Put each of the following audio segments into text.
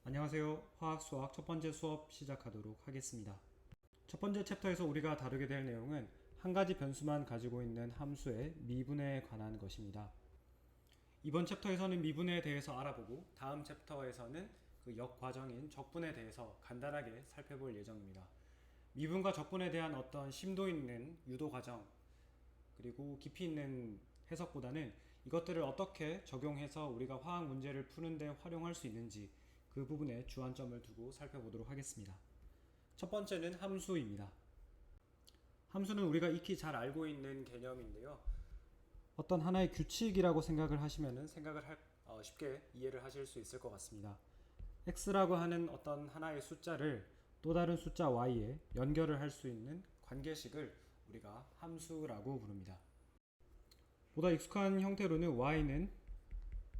안녕하세요. 화학 수학 첫 번째 수업 시작하도록 하겠습니다. 첫 번째 챕터에서 우리가 다루게 될 내용은 한 가지 변수만 가지고 있는 함수의 미분에 관한 것입니다. 이번 챕터에서는 미분에 대해서 알아보고 다음 챕터에서는 그 역과정인 적분에 대해서 간단하게 살펴볼 예정입니다. 미분과 적분에 대한 어떤 심도 있는 유도 과정 그리고 깊이 있는 해석보다는 이것들을 어떻게 적용해서 우리가 화학 문제를 푸는데 활용할 수 있는지 그 부분에 주안점을 두고 살펴보도록 하겠습니다. 첫 번째는 함수입니다. 함수는 우리가 익히 잘 알고 있는 개념인데요. 어떤 하나의 규칙이라고 생각을 하시면 쉽게 이해를 하실 수 있을 것 같습니다. x라고 하는 어떤 하나의 숫자를 또 다른 숫자 y에 연결을 할 수 있는 관계식을 우리가 함수라고 부릅니다. 보다 익숙한 형태로는 y는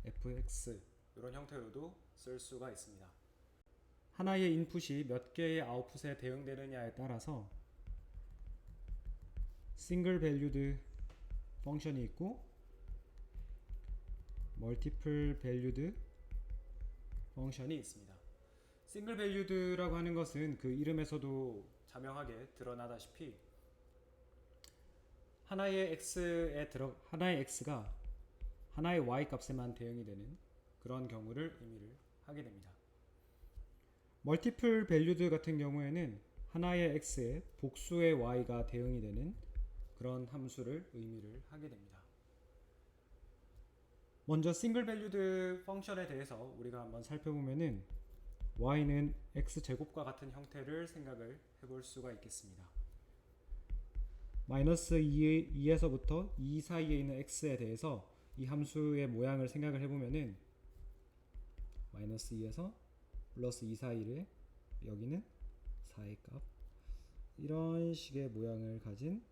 fx 이런 형태로도 쓸 수가 있습니다. 하나의 인풋이 몇 개의 아웃풋에 대응되느냐에 따라서 싱글 밸류드 펑션이 있고 멀티플 밸류드 펑션이 있습니다. 싱글 밸류드라고 하는 것은 그 이름에서도 자명하게 드러나다시피 하나의 x가 하나의 y 값에만 대응이 되는 그런 경우를 의미를 하게 됩니다. 멀티플 밸류드 같은 경우에는 하나의 x에 복수의 y가 대응이 되는 그런 함수를 의미를 하게 됩니다. 먼저 싱글 밸류드 펑션에 대해서 우리가 한번 살펴보면은 y는 x제곱과 같은 형태를 생각을 해볼 수가 있겠습니다. 마이너스 2에서부터 2 사이에 있는 x에 대해서 이 함수의 모양을 생각을 해보면은 마이너스 2에서 플러스 2 사이에 여기는 4의 값 이런 식의 모양을 가진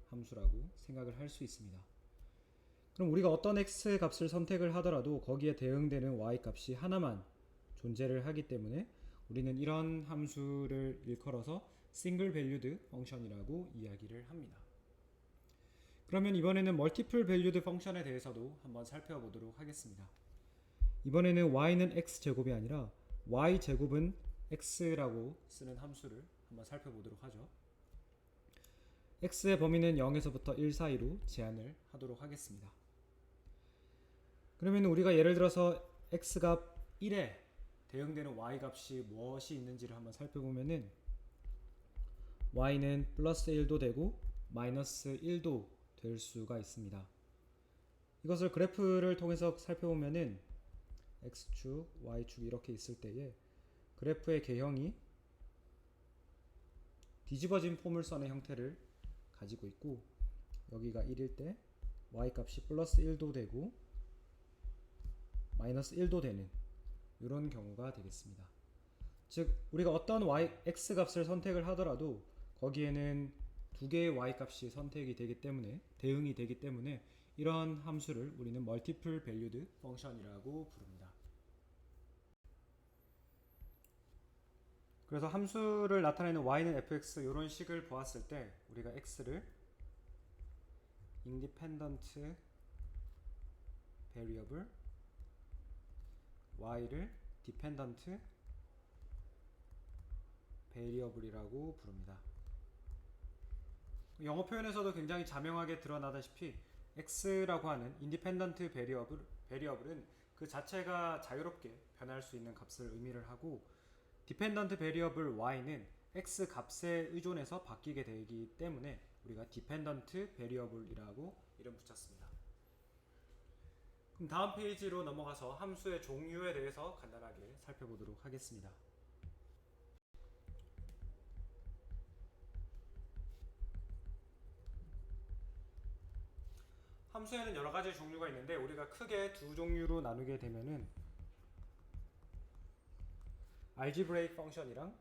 함수라고 생각을 할 수 있습니다. 그럼 우리가 어떤 x 값을 선택을 하더라도 거기에 대응되는 y 값이 하나만 존재를 하기 때문에 우리는 이런 함수를 일컬어서 싱글 밸류드 펑션이라고 이야기를 합니다. 그러면 이번에는 멀티플 밸류드 펑션에 대해서도 한번 살펴보도록 하겠습니다. 이번에는 y는 x제곱이 아니라 y제곱은 x라고 쓰는 함수를 한번 살펴보도록 하죠. x의 범위는 0에서부터 1 사이로 제한을 하도록 하겠습니다. 그러면 우리가 예를 들어서 x값 1에 대응되는 y값이 무엇이 있는지를 한번 살펴보면은 y는 플러스 1도 되고 마이너스 1도 될 수가 있습니다. 이것을 그래프를 통해서 살펴보면은 x축, y축 이렇게 있을 때에 그래프의 개형이 뒤집어진 포물선의 형태를 가지고 있고 여기가 1일 때 y값이 플러스 1도 되고 마이너스 1도 되는 이런 경우가 되겠습니다. 즉 우리가 어떤 x값을 선택을 하더라도 거기에는 두 개의 y값이 선택이 되기 때문에 대응이 되기 때문에 이런 함수를 우리는 멀티플 밸류드 펑션이라고 부릅니다. 그래서 함수를 나타내는 y는 fx 이런 식을 보았을 때 우리가 x를 independent variable y를 dependent variable이라고 부릅니다. 영어 표현에서도 굉장히 자명하게 드러나다시피 x라고 하는 independent variable은 그 자체가 자유롭게 변할 수 있는 값을 의미를 하고 dependent variable y는 x 값에 의존해서 바뀌게 되기 때문에 우리가 dependent variable이라고 이름 붙였습니다. 그럼 다음 페이지로 넘어가서 함수의 종류에 대해서 간단하게 살펴보도록 하겠습니다. 함수에는 여러 가지 종류가 있는데 우리가 크게 두 종류로 나누게 되면은 알지브레이크 펑션이랑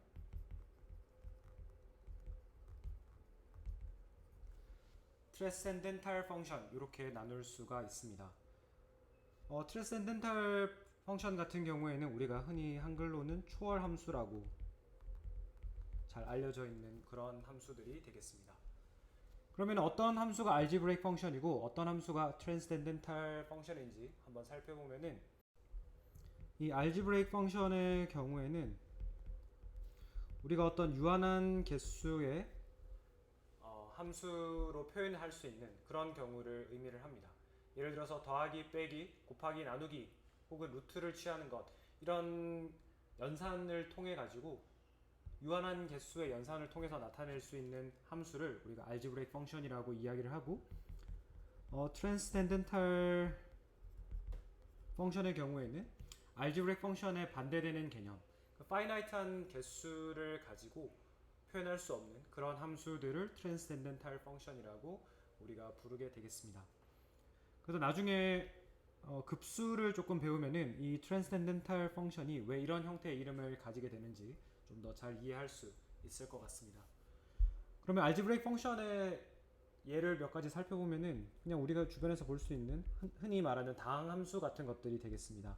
트랜센덴탈 펑션 이렇게 나눌 수가 있습니다. 트랜센덴탈 펑션 같은 경우에는 우리가 흔히 한글로는 초월 함수라고 잘 알려져 있는 그런 함수들이 되겠습니다. 그러면 어떤 함수가 알지브레이크 펑션이고 어떤 함수가 트랜센덴탈 펑션인지 한번 살펴보면은 이 알지브레이크 펑션의 경우에는 우리가 어떤 유한한 개수의 함수로 표현할 수 있는 그런 경우를 의미를 합니다. 예를 들어서 더하기, 빼기, 곱하기, 나누기 혹은 루트를 취하는 것, 이런 연산을 통해 가지고 유한한 개수의 연산을 통해서 나타낼 수 있는 함수를 우리가 알지브레이크 펑션이라고 이야기를 하고, 트랜스cendental 펑션의 경우에는 알지브레이크 펑션에 반대되는 개념, 파이나이트한 개수를 가지고 표현할 수 없는 그런 함수들을 트랜스cendental 펑션이라고 우리가 부르게 되겠습니다. 그래서 나중에 급수를 조금 배우면은 이 트랜스cendental 펑션이 왜 이런 형태의 이름을 가지게 되는지 좀 더 잘 이해할 수 있을 것 같습니다. 그러면 알지브레이크 펑션의 예를 몇 가지 살펴보면은 그냥 우리가 주변에서 볼 수 있는 흔히 말하는 다항함수 같은 것들이 되겠습니다.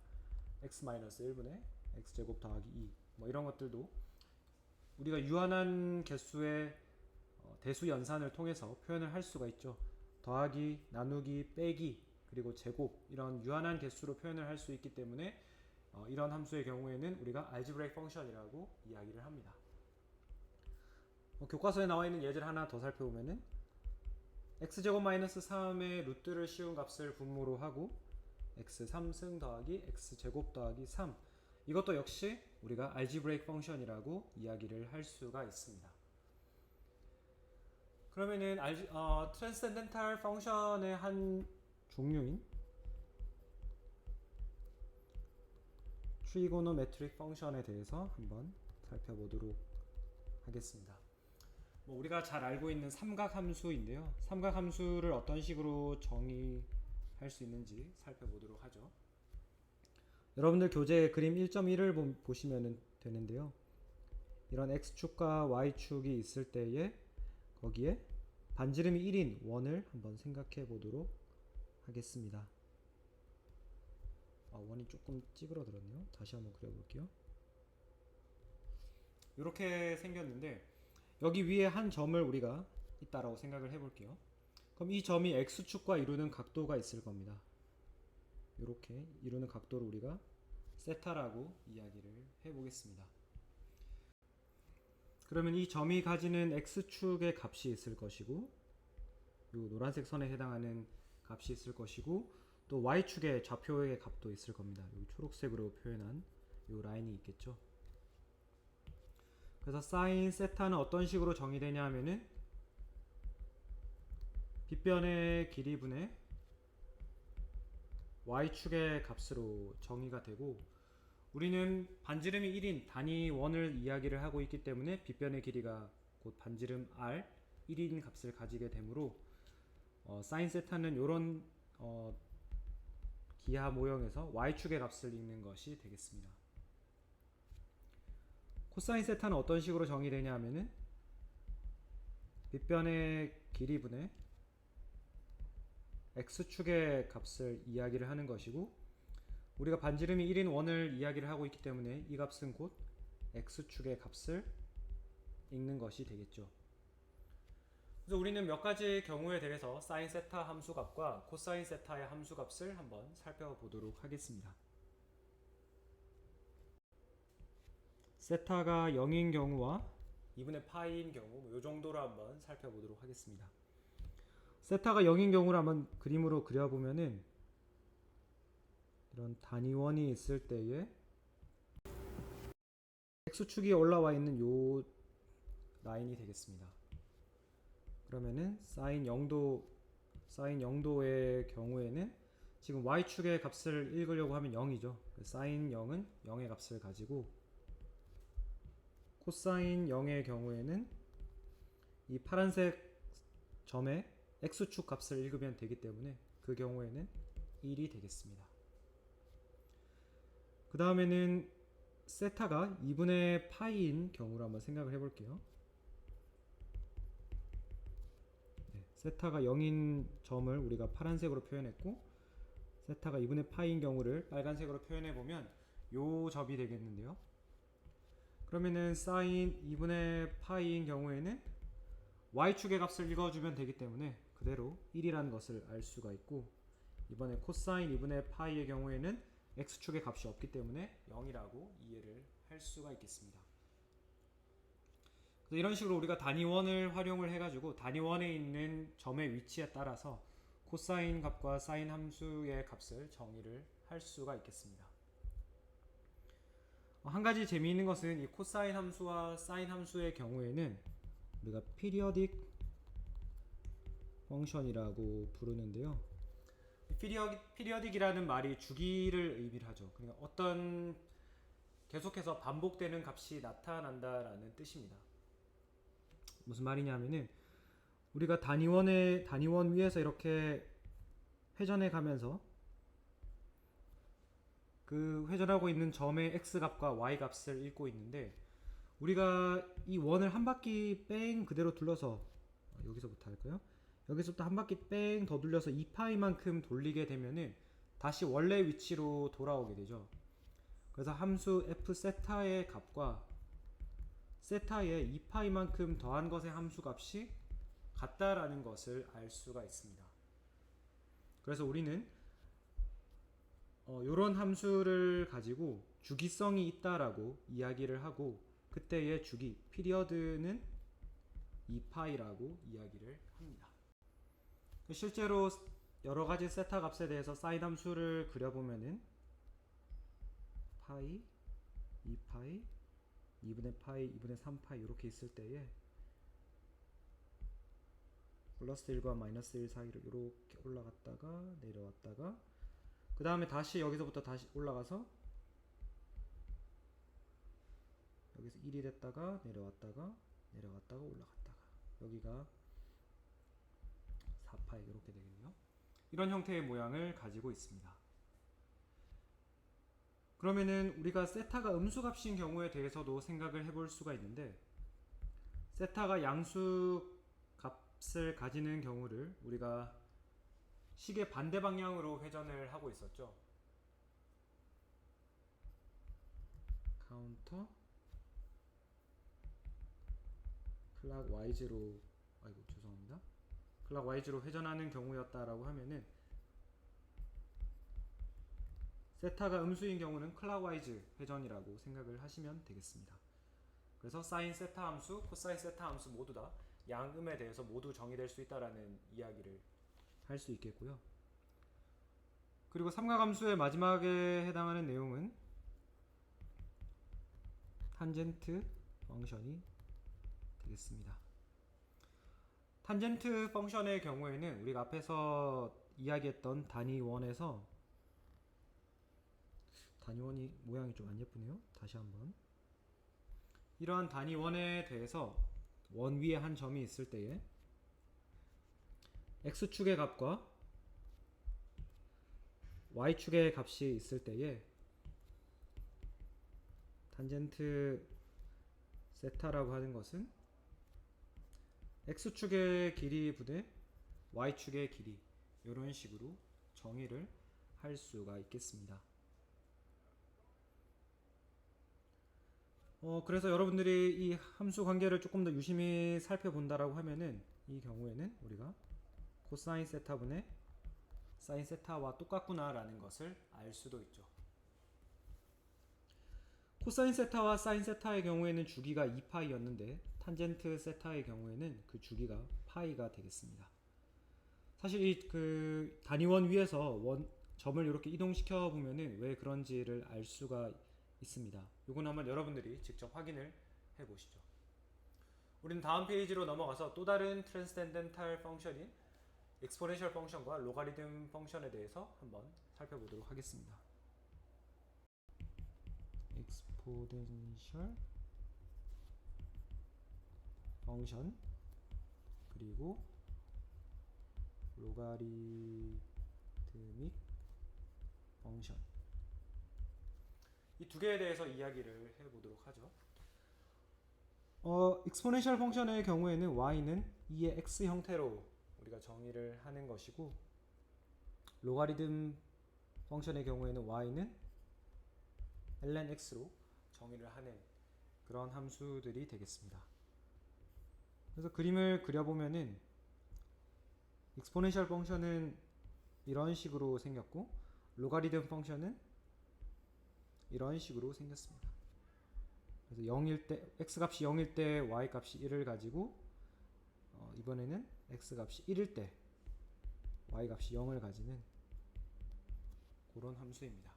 x-1분의 x제곱 더하기 2 뭐 이런 것들도 우리가 유한한 개수의 대수 연산을 통해서 표현을 할 수가 있죠. 더하기, 나누기, 빼기, 그리고 제곱, 이런 유한한 개수로 표현을 할 수 있기 때문에 이런 함수의 경우에는 우리가 알지브레이크 펑션이라고 이야기를 합니다. 교과서에 나와 있는 예제를 하나 더 살펴보면은 x제곱 마이너스 3의 루트를 씌운 값을 분모로 하고 x 3승 더하기 x제곱 더하기 3, 이것도 역시 우리가 알지브레이크 펑션이라고 이야기를 할 수가 있습니다. 그러면은 트랜스cendental 펑션의 한 종류인 트리고노메트릭 펑션에 대해서 한번 살펴보도록 하겠습니다. 우리가 잘 알고 있는 삼각함수인데요. 삼각함수를 어떤 식으로 정의할 수 있는지 살펴보도록 하죠. 여러분들 교재 그림 1.1을 보시면 되는데요. 이런 x축과 y축이 있을 때에 거기에 반지름이 1인 원을 한번 생각해 보도록 하겠습니다. 원이 조금 찌그러들었네요. 다시 한번 그려볼게요. 이렇게 생겼는데 여기 위에 한 점을 우리가 있다라고 생각을 해볼게요. 그럼 이 점이 x축과 이루는 각도가 있을 겁니다. 이렇게 이루는 각도를 우리가 세타라고 이야기를 해보겠습니다. 그러면 이 점이 가지는 x축의 값이 있을 것이고, 이 노란색 선에 해당하는 값이 있을 것이고, 또 y축의 좌표의 값도 있을 겁니다. 여기 초록색으로 표현한 이 라인이 있겠죠. 그래서 사인 세타는 어떤 식으로 정의되냐 하면은 빗변의 길이분의 y축의 값으로 정의가 되고, 우리는 반지름이 1인 단위 원을 이야기를 하고 있기 때문에 빗변의 길이가 곧 반지름 r 1인 값을 가지게 되므로 사인 세타는 이런 기하 모형에서 y축의 값을 읽는 것이 되겠습니다. 코사인 세타는 어떤 식으로 정의되냐 하면은 빗변의 길이분의 x축의 값을 이야기를 하는 것이고, 우리가 반지름이 1인 원을 이야기를 하고 있기 때문에 이 값은 곧 x축의 값을 읽는 것이 되겠죠. 그래서 우리는 몇 가지 경우에 대해서 사인 세타 함수값과 코사인 세타의 함수값을 한번 살펴보도록 하겠습니다. 세타가 0인 경우와 2분의 파이인 경우, 이 정도로 한번 살펴보도록 하겠습니다. 세타가 0인 경우를 한번 그림으로 그려보면은 이런 단위원이 있을 때에 x축이 올라와 있는 요 라인이 되겠습니다. 그러면은 사인 0도의 경우에는 지금 y축의 값을 읽으려고 하면 0이죠. 사인 0은 0의 값을 가지고, 코사인 0의 경우에는 이 파란색 점의 x축 값을 읽으면 되기 때문에 그 경우에는 1이 되겠습니다. 그 다음에는 세타가 2분의 파이인 경우로 한번 생각을 해볼게요. 세타가 0인 점을 우리가 파란색으로 표현했고, 세타가 2분의 파이인 경우를 빨간색으로 표현해보면 요 점이 되겠는데요. 그러면은 사인 2분의 파이인 경우에는 y축의 값을 읽어주면 되기 때문에 그대로 1이라는 것을 알 수가 있고, 이번에 코사인 2분의 파이의 경우에는 x축의 값이 없기 때문에 0이라고 이해를 할 수가 있겠습니다. 그래서 이런 식으로 우리가 단위원을 활용을 해가지고 단위원에 있는 점의 위치에 따라서 코사인 값과 사인 함수의 값을 정의를 할 수가 있겠습니다. 한 가지 재미있는 것은 이 코사인 함수와 사인 함수의 경우에는 우리가 피리어딕 펑션이라고 부르는데요. 피리어딕이라는 말이 주기를 의미를 하죠. 그러니까 어떤 계속해서 반복되는 값이 나타난다라는 뜻입니다. 무슨 말이냐면은 우리가 단위원 위에서 이렇게 회전해 가면서 그 회전하고 있는 점의 x 값과 y 값을 읽고 있는데 우리가 이 원을 한 바퀴 뺑 그대로 둘러서 여기서부터 할까요? 여기서부터 한 바퀴 뺑 더 돌려서 2파이만큼 돌리게 되면은 다시 원래 위치로 돌아오게 되죠. 그래서 함수 f 세타의 값과 세타의 2파이만큼 더한 것의 함수 값이 같다라는 것을 알 수가 있습니다. 그래서 우리는 이런 함수를 가지고 주기성이 있다라고 이야기를 하고 그때의 주기 피리어드는 2파이라고 이야기를 합니다. 실제로 여러 가지 세타 값에 대해서 사인 함수를 그려보면은 파이, 2파이, 2분의 파이, 2분의 3파이 이렇게 있을 때에 플러스 1과 마이너스 1 사이로 이렇게 올라갔다가 내려왔다가 그 다음에 다시 여기서부터 다시 올라가서 여기서 1이 됐다가 내려왔다가 내려갔다가 올라갔다가 여기가 4파이 이렇게 되겠네요. 이런 형태의 모양을 가지고 있습니다. 그러면은 우리가 세타가 음수값인 경우에 대해서도 생각을 해볼 수가 있는데 세타가 양수 값을 가지는 경우를 우리가 시계 반대 방향으로 회전을 하고 있었죠. 카운터 클락와이즈로 죄송합니다. 클락와이즈로 회전하는 경우였다라고 하면은 세타가 음수인 경우는 클락와이즈 회전이라고 생각을 하시면 되겠습니다. 그래서 사인 세타 함수, 코사인 세타 함수 모두 다 양음에 대해서 모두 정의될 수 있다라는 이야기를 할 수 있겠고요. 그리고 삼각함수의 마지막에 해당하는 내용은 탄젠트 펑션이 되겠습니다. 탄젠트 펑션의 경우에는 우리가 앞에서 이야기했던 단위원에서 단위원이 모양이 좀 안 예쁘네요. 다시 한번 이러한 단위원에 대해서 원 위에 한 점이 있을 때에 x축의 값과 y축의 값이 있을 때에 탄젠트 세타라고 하는 것은 x축의 길이 분의 y축의 길이 이런 식으로 정의를 할 수가 있겠습니다. 그래서 여러분들이 이 함수 관계를 조금 더 유심히 살펴본다라고 하면은 이 경우에는 우리가 코사인 세타분의 사인 세타와 똑같구나 라는 것을 알 수도 있죠. 코사인 세타와 사인 세타의 경우에는 주기가 2파이였는데 탄젠트 세타의 경우에는 그 주기가 파이가 되겠습니다. 사실 이 그 단위원 위에서 점을 이렇게 이동시켜 보면은 왜 그런지를 알 수가 있습니다. 이건 한번 여러분들이 직접 확인을 해 보시죠. 우리는 다음 페이지로 넘어가서 또 다른 트랜스cendental 펑션인 exponential 펑션과 로가리즘 펑션에 대해서 한번 살펴보도록 하겠습니다. exponential 펑션 그리고 로가리드믹 펑션 이 두 개에 대해서 이야기를 해보도록 하죠. exponential 펑션의 경우에는 y는 2의 x 형태로 우리가 정의를 하는 것이고 로가리즘 펑션의 경우에는 y는 ln x로 정의를 하는 그런 함수들이 되겠습니다. 그래서 그림을 그려보면은 exponential 펑션은 이런 식으로 생겼고 로가리즘 펑션은 이런 식으로 생겼습니다. 그래서 0일 때 x값이 0일 때 y값이 1을 가지고 이번에는 x값이 1일 때 y값이 0을 가지는 그런 함수입니다.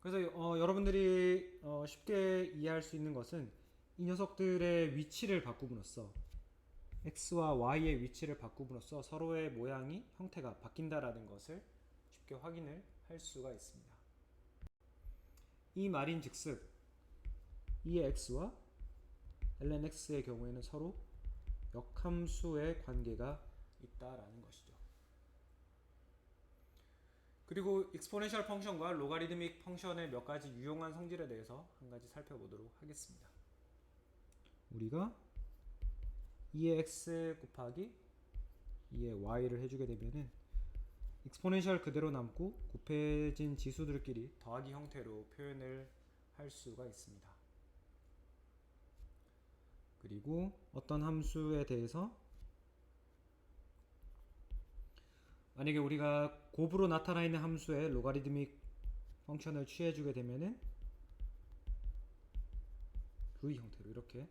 그래서 여러분들이 쉽게 이해할 수 있는 것은 이 녀석들의 위치를 바꿈으로써 x와 y의 위치를 바꿈으로써 서로의 모양이 형태가 바뀐다라는 것을 쉽게 확인을 할 수가 있습니다. 이 말인즉슨 이의 x와 ln x의 경우에는 서로 역함수의 관계가 있다라는 것이죠. 그리고 익스포넨셜 펑션과 로가리드믹 펑션의 몇 가지 유용한 성질에 대해서 한 가지 살펴보도록 하겠습니다. 우리가 2의 x 곱하기 2의 y를 해주게 되면은 익스포넨셜 그대로 남고 곱해진 지수들끼리 더하기 형태로 표현을 할 수가 있습니다. 그리고 어떤 함수에 대해서 만약에 우리가 곱으로 나타나 있는 함수의 로가리드믹 펑션을 취해주게 되면은 루이 형태로 이렇게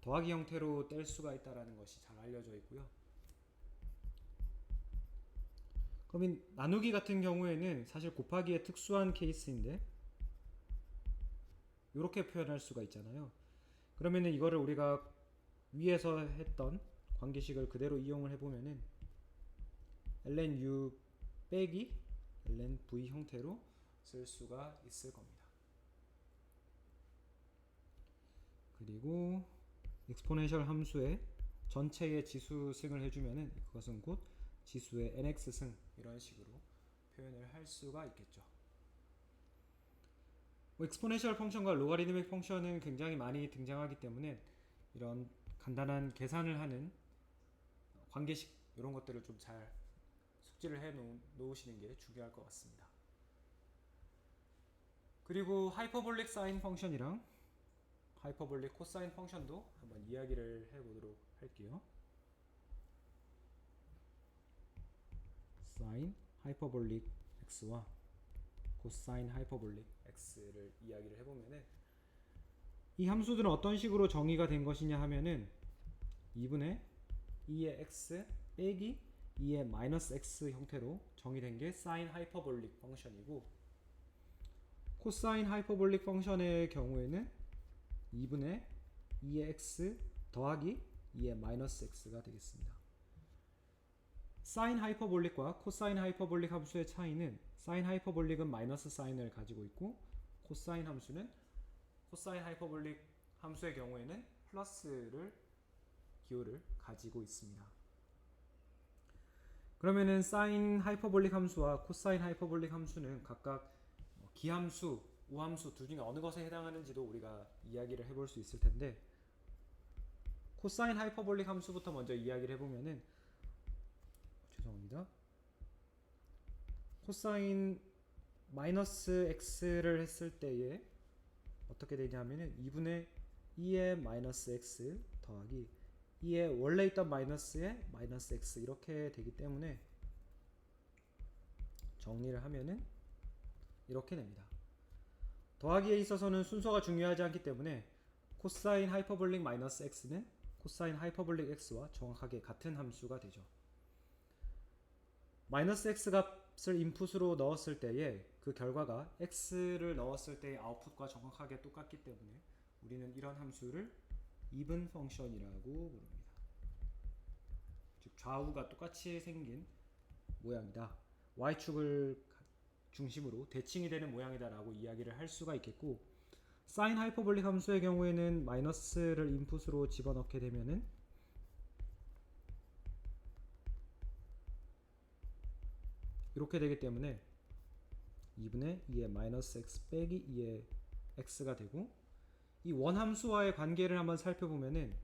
더하기 형태로 뗄 수가 있다는 것이 잘 알려져 있고요. 그럼 이 나누기 같은 경우에는 사실 곱하기의 특수한 케이스인데 이렇게 표현할 수가 있잖아요. 그러면은 이거를 우리가 위에서 했던 관계식을 그대로 이용을 해보면은 ln u 빼기 ln v 형태로 쓸 수가 있을 겁니다. 그리고 익스포넨셜 함수의 전체의 지수승을 해주면은 그것은 곧 지수의 nx승 이런 식으로 표현을 할 수가 있겠죠. 익스포넨셜 펑션과 로가리드믹 펑션은 굉장히 많이 등장하기 때문에 이런 간단한 계산을 하는 관계식 이런 것들을 좀 잘 숙지를 해 놓으시는 게 중요할 것 같습니다. 그리고 하이퍼볼릭 사인 펑션이랑 하이퍼볼릭 코사인 펑션도 한번 이야기를 해보도록 할게요. 사인 하이퍼볼릭 x와 코사인 하이퍼볼릭 x를 이야기를 해보면은 이 함수들은 어떤 식으로 정의가 된 것이냐 하면은 2분의 2의 x 빼기 2의 마이너스 x 형태로 정의된 게 사인 하이퍼볼릭 펑션이고 코사인 하이퍼볼릭 펑션의 경우에는 2분의 2의 x 더하기 2의 마이너스 x가 되겠습니다. 사인 하이퍼볼릭과 코사인 하이퍼볼릭 함수의 차이는 사인 하이퍼볼릭은 마이너스 사인을 가지고 있고 코사인 함수는 코사인 하이퍼볼릭 함수의 경우에는 플러스를 기호를 가지고 있습니다. 그러면은 사인 하이퍼볼릭 함수와 코사인 하이퍼볼릭 함수는 각각 기함수, 우함수 둘 중에 어느 것에 해당하는지도 우리가 이야기를 해볼 수 있을 텐데 코사인 하이퍼볼릭 함수부터 먼저 이야기를 해보면은 죄송합니다. 코사인 마이너스 x를 했을 때에 어떻게 되냐면은 2분의 2의 마이너스 x 더하기 2의 원래 있던 마이너스의 마이너스 x 이렇게 되기 때문에 정리를 하면은 이렇게 됩니다. 더하기에 있어서는 순서가 중요하지 않기 때문에 코사인 하이퍼볼릭 마이너스 x는 코사인 하이퍼볼릭 x와 정확하게 같은 함수가 되죠. 마이너스 x 값을 인풋으로 넣었을 때에 그 결과가 x를 넣었을 때의 아웃풋과 정확하게 똑같기 때문에 우리는 이런 함수를 even 펑션이라고 부릅니다. 즉 좌우가 똑같이 생긴 모양이다. y축을 중심으로 대칭이 되는 모양이다 라고 이야기를 할 수가 있겠고 사인 하이퍼볼릭 함수의 경우에는 마이너스를 인풋으로 집어넣게 되면은 이렇게 되기 때문에 2분의 2의 마이너스 x 빼기 2의 x가 되고 이 원함수와의 관계를 한번 살펴보면은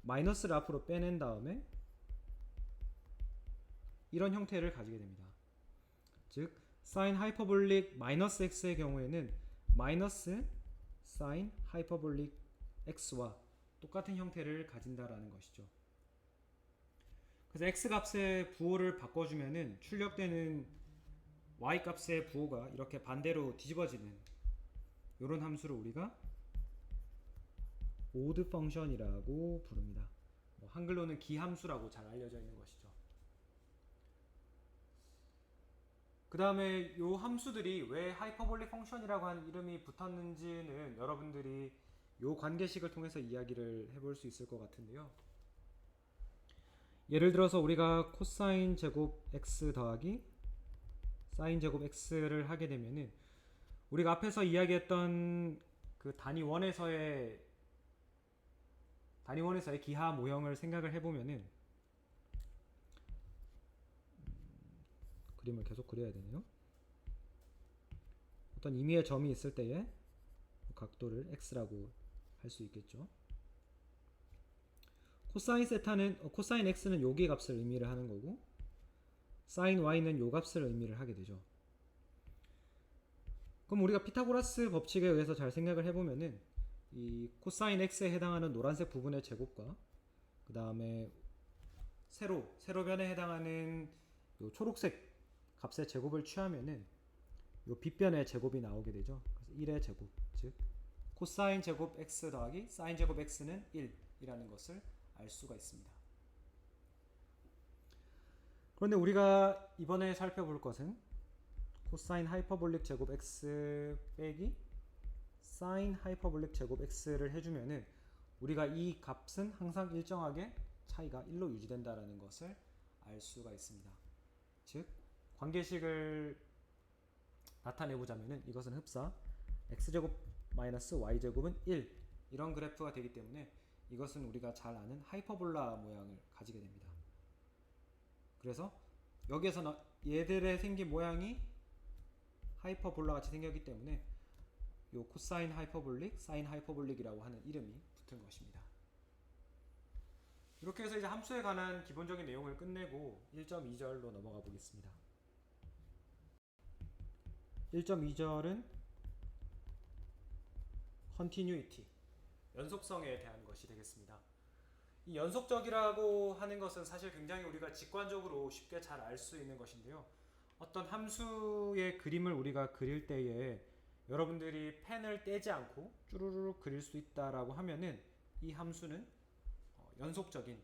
마이너스를 앞으로 빼낸 다음에 이런 형태를 가지게 됩니다. 즉 사인 하이퍼볼릭 마이너스 x의 경우에는 마이너스 사인 하이퍼볼릭 x와 똑같은 형태를 가진다라는 것이죠. 그래서 x 값의 부호를 바꿔주면은 출력되는 y 값의 부호가 이렇게 반대로 뒤집어지는 이런 함수를 우리가 오드 펑션이라고 부릅니다. 한글로는 기함수라고 잘 알려져 있는 것이죠. 그 다음에 이 함수들이 왜 하이퍼볼릭 펑션이라고 하는 이름이 붙었는지는 여러분들이 이 관계식을 통해서 이야기를 해볼 수 있을 것 같은데요. 예를 들어서 우리가 코사인 제곱 x 더하기 사인 제곱 x를 하게 되면은 우리가 앞에서 이야기했던 그 단위 1에서의 기하 모형을 생각을 해보면은 그림을 계속 그려야 되네요. 어떤 임의의 점이 있을 때에 각도를 x라고 할 수 있겠죠. 코사인 x는 여기 값을 의미를 하는 거고 사인 y는 요 값을 의미를 하게 되죠. 그럼 우리가 피타고라스 법칙에 의해서 잘 생각을 해보면은 이 코사인 x에 해당하는 노란색 부분의 제곱과 그 다음에 세로변에 해당하는 요 초록색 값의 제곱을 취하면은 요 빗변의 제곱이 나오게 되죠. 그래서 1의 제곱, 즉 코사인 제곱 x 더하기 사인 제곱 x는 1이라는 것을 알 수가 있습니다. 그런데 우리가 이번에 살펴볼 것은 코사인 하이퍼볼릭 제곱 x 빼기 사인 하이퍼볼릭 제곱 x를 해주면은 우리가 이 값은 항상 일정하게 차이가 1로 유지된다라는 것을 알 수가 있습니다. 즉 관계식을 나타내보자면은 이것은 흡사 x제곱 마이너스 y제곱은 1 이런 그래프가 되기 때문에 이것은 우리가 잘 아는 하이퍼볼라 모양을 가지게 됩니다. 그래서 여기에서 얘들의 생긴 모양이 하이퍼볼라 같이 생겼기 때문에 요 코사인 하이퍼볼릭, 사인 하이퍼볼릭이라고 하는 이름이 붙은 것입니다. 이렇게 해서 이제 함수에 관한 기본적인 내용을 끝내고 1.2절로 넘어가 보겠습니다. 1.2절은 continuity, 연속성에 대한 것이 되겠습니다. 이 연속적이라고 하는 것은 사실 굉장히 우리가 직관적으로 쉽게 잘 알 수 있는 것인데요. 어떤 함수의 그림을 우리가 그릴 때에 여러분들이 펜을 떼지 않고 쭈루루룩 그릴 수 있다라고 하면은 이 함수는 연속적인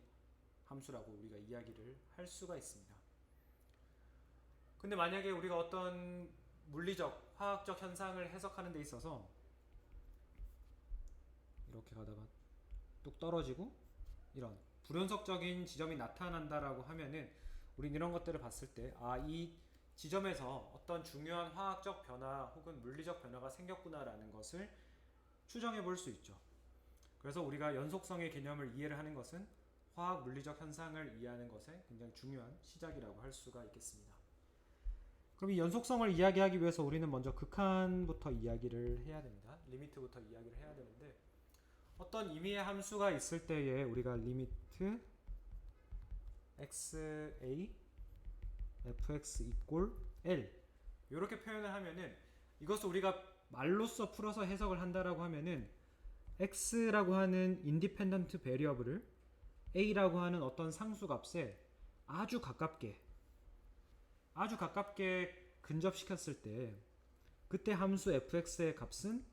함수라고 우리가 이야기를 할 수가 있습니다. 근데 만약에 우리가 어떤 물리적, 화학적 현상을 해석하는 데 있어서 이렇게 가다가 뚝 떨어지고 이런 불연속적인 지점이 나타난다라고 하면은 우린 이런 것들을 봤을 때 이 지점에서 어떤 중요한 화학적 변화 혹은 물리적 변화가 생겼구나라는 것을 추정해 볼 수 있죠. 그래서 우리가 연속성의 개념을 이해를 하는 것은 화학 물리적 현상을 이해하는 것에 굉장히 중요한 시작이라고 할 수가 있겠습니다. 그럼 이 연속성을 이야기하기 위해서 우리는 먼저 극한부터 이야기를 해야 됩니다. 리미트부터 이야기를 해야 되는데 어떤 임의의 함수가 있을 때에 우리가 리미트 xa fx equal L 이렇게 표현을 하면은 이것을 우리가 말로써 풀어서 해석을 한다라고 하면은 x라고 하는 인디펜던트 베리어블을 a라고 하는 어떤 상수값에 아주 가깝게 근접시켰을 때 그때 함수 fx의 값은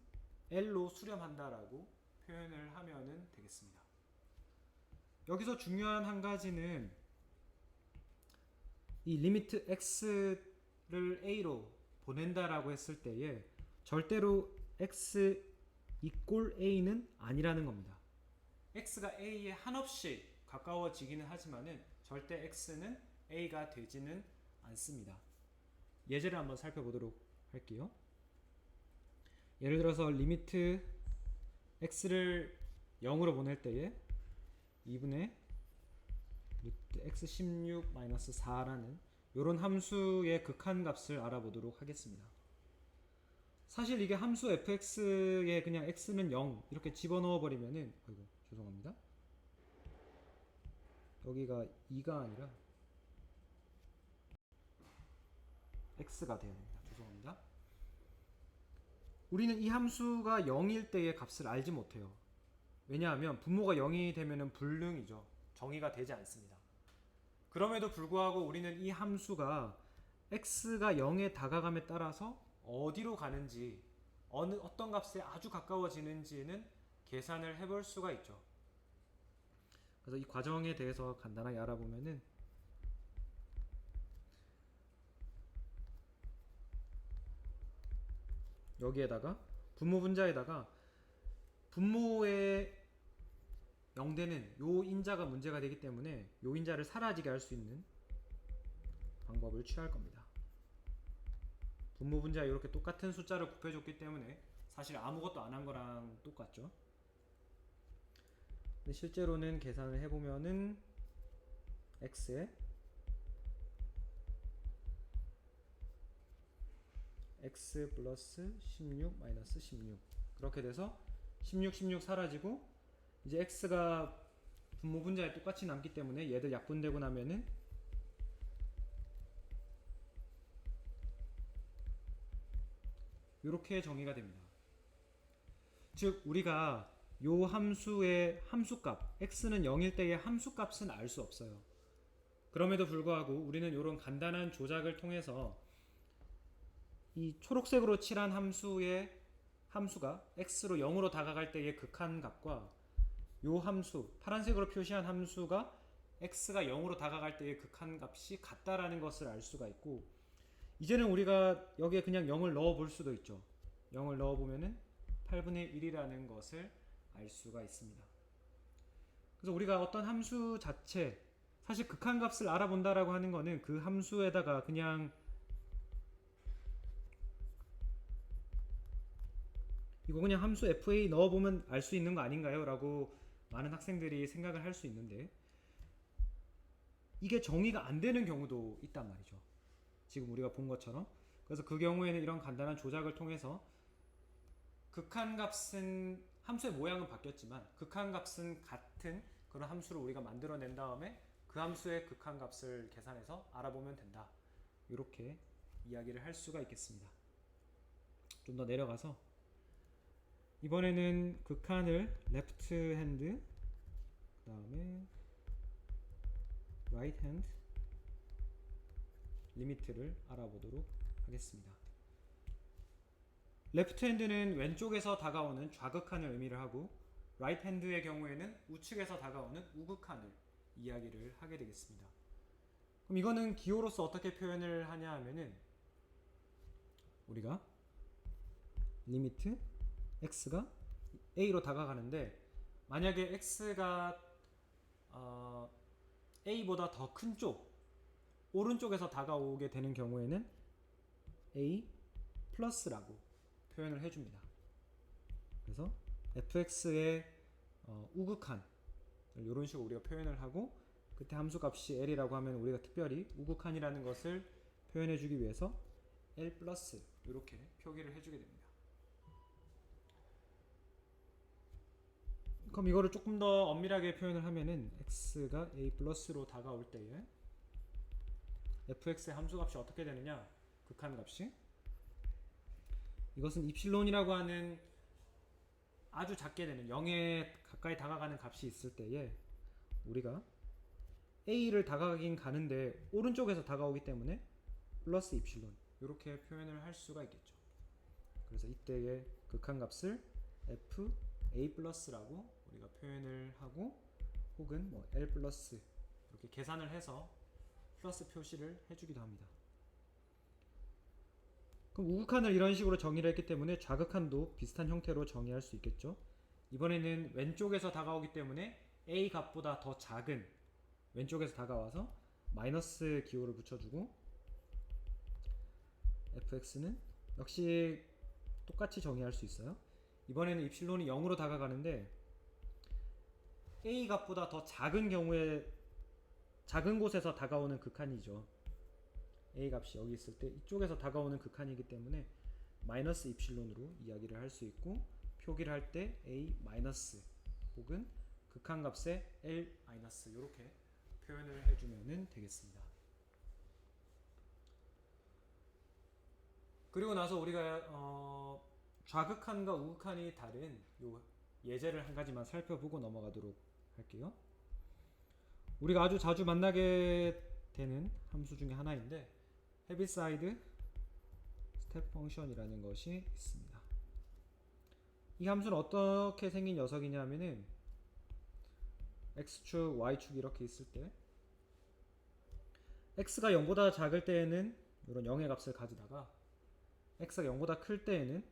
L로 수렴한다라고 표현을 하면 되겠습니다. 여기서 중요한 한 가지는 이 리미트 x를 a로 보낸다라고 했을 때에 절대로 x equal a는 아니라는 겁니다. x가 a에 한없이 가까워지기는 하지만은 절대 x는 a가 되지는 않습니다. 예제를 한번 살펴보도록 할게요. 예를 들어서 리미트 x를 0으로 보낼 때에 2분의 x16-4라는 이런 함수의 극한값을 알아보도록 하겠습니다. 사실 이게 함수 fx에 그냥 x는 0 이렇게 집어넣어 버리면은 죄송합니다. 여기가 2가 아니라 x가 되어야 됩니다. 죄송합니다. 우리는 이 함수가 0일 때의 값을 알지 못해요. 왜냐하면 분모가 0이 되면 불능이죠. 정의가 되지 않습니다. 그럼에도 불구하고 우리는 이 함수가 x가 0에 다가감에 따라서 어디로 가는지 어떤 값에 아주 가까워지는지는 계산을 해볼 수가 있죠. 그래서 이 과정에 대해서 간단하게 알아보면은 여기에다가 분모 분자에다가 분모의 영대는 요 인자가 문제가 되기 때문에 요 인자를 사라지게 할 수 있는 방법을 취할 겁니다. 분모 분자에 이렇게 똑같은 숫자를 곱해줬기 때문에 사실 아무것도 안 한 거랑 똑같죠. 근데 실제로는 계산을 해보면은 x에 x 플러스 16 마이너스 16 그렇게 돼서 16, 16 사라지고 이제 x가 분모 분자에 똑같이 남기 때문에 얘들 약분되고 나면은 이렇게 정의가 됩니다. 즉 우리가 요 함수의 함수값 x는 0일 때의 함수값은 알 수 없어요. 그럼에도 불구하고 우리는 이런 간단한 조작을 통해서 이 초록색으로 칠한 함수의 함수가 x로 0으로 다가갈 때의 극한값과 요 함수 파란색으로 표시한 함수가 x가 0으로 다가갈 때의 극한값이 같다라는 것을 알 수가 있고, 이제는 우리가 여기에 그냥 0을 넣어 볼 수도 있죠. 0을 넣어 보면은 8분의 1이라는 것을 알 수가 있습니다. 그래서 우리가 어떤 함수 자체, 사실 극한값을 알아본다라고 하는 거는 그 함수에다가 그냥 이거 그냥 함수 fa 넣어보면 알 수 있는 거 아닌가요? 라고 많은 학생들이 생각을 할 수 있는데, 이게 정의가 안 되는 경우도 있단 말이죠. 지금 우리가 본 것처럼. 그래서 그 경우에는 이런 간단한 조작을 통해서 극한값은 함수의 모양은 바뀌었지만 극한값은 같은 그런 함수를 우리가 만들어낸 다음에 그 함수의 극한값을 계산해서 알아보면 된다. 이렇게 이야기를 할 수가 있겠습니다. 좀 더 내려가서 이번에는 극한을 left hand 그 다음에 right hand 리미트를 알아보도록 하겠습니다. 레프트 핸드는 왼쪽에서 다가오는 좌극한을 의미를 하고, 라이트 핸드의 경우에는 우측에서 다가오는 우극한을 이야기를 하게 되겠습니다. 그럼 이거는 기호로서 어떻게 표현을 하냐 하면은 우리가 리미트 x가 a로 다가가는데, 만약에 x가 a보다 더 큰 쪽 오른쪽에서 다가오게 되는 경우에는 a 플러스라고 표현을 해줍니다. 그래서 fx의 우극한 이런 식으로 우리가 표현을 하고, 그때 함수값이 l이라고 하면 우리가 특별히 우극한이라는 것을 표현해주기 위해서 l 플러스 이렇게 표기를 해주게 됩니다. 그럼 이거를 조금 더 엄밀하게 표현을 하면은 x가 a 플러스로 다가올 때에 fx의 함수값이 어떻게 되느냐, 극한값이 이것은 입실론이라고 하는 아주 작게 되는 0에 가까이 다가가는 값이 있을 때에 우리가 a를 다가가긴 가는데 오른쪽에서 다가오기 때문에 플러스 입실론 이렇게 표현을 할 수가 있겠죠. 그래서 이때의 극한값을 f a 플러스라고 우리가 표현을 하고, 혹은 뭐 l 플러스 이렇게 계산을 해서 플러스 표시를 해주기도 합니다. 그럼 우극한을 이런 식으로 정의를 했기 때문에 좌극한도 비슷한 형태로 정의할 수 있겠죠. 이번에는 왼쪽에서 다가오기 때문에 a 값보다 더 작은 왼쪽에서 다가와서 마이너스 기호를 붙여주고, fx는 역시 똑같이 정의할 수 있어요. 이번에는 입실론이 0으로 다가가는데 a 값보다 더 작은 경우에 작은 곳에서 다가오는 극한이죠. a 값이 여기 있을 때 이쪽에서 다가오는 극한이기 때문에 마이너스 입실론으로 이야기를 할 수 있고, 표기를 할 때 a 마이너스 혹은 극한값에 l 마이너스 이렇게 표현을 해주면 되겠습니다. 그리고 나서 우리가 좌극한과 우극한이 다른 요 예제를 한 가지만 살펴보고 넘어가도록 할게요. 우리가 아주 자주 만나게 되는 함수 중에 하나인데, 헤비사이드 스텝 펑션이라는 것이 있습니다. 이 함수는 어떻게 생긴 녀석이냐면은 x축, y축 이렇게 있을 때 x가 0보다 작을 때에는 이런 0의 값을 가지다가 x가 0보다 클 때에는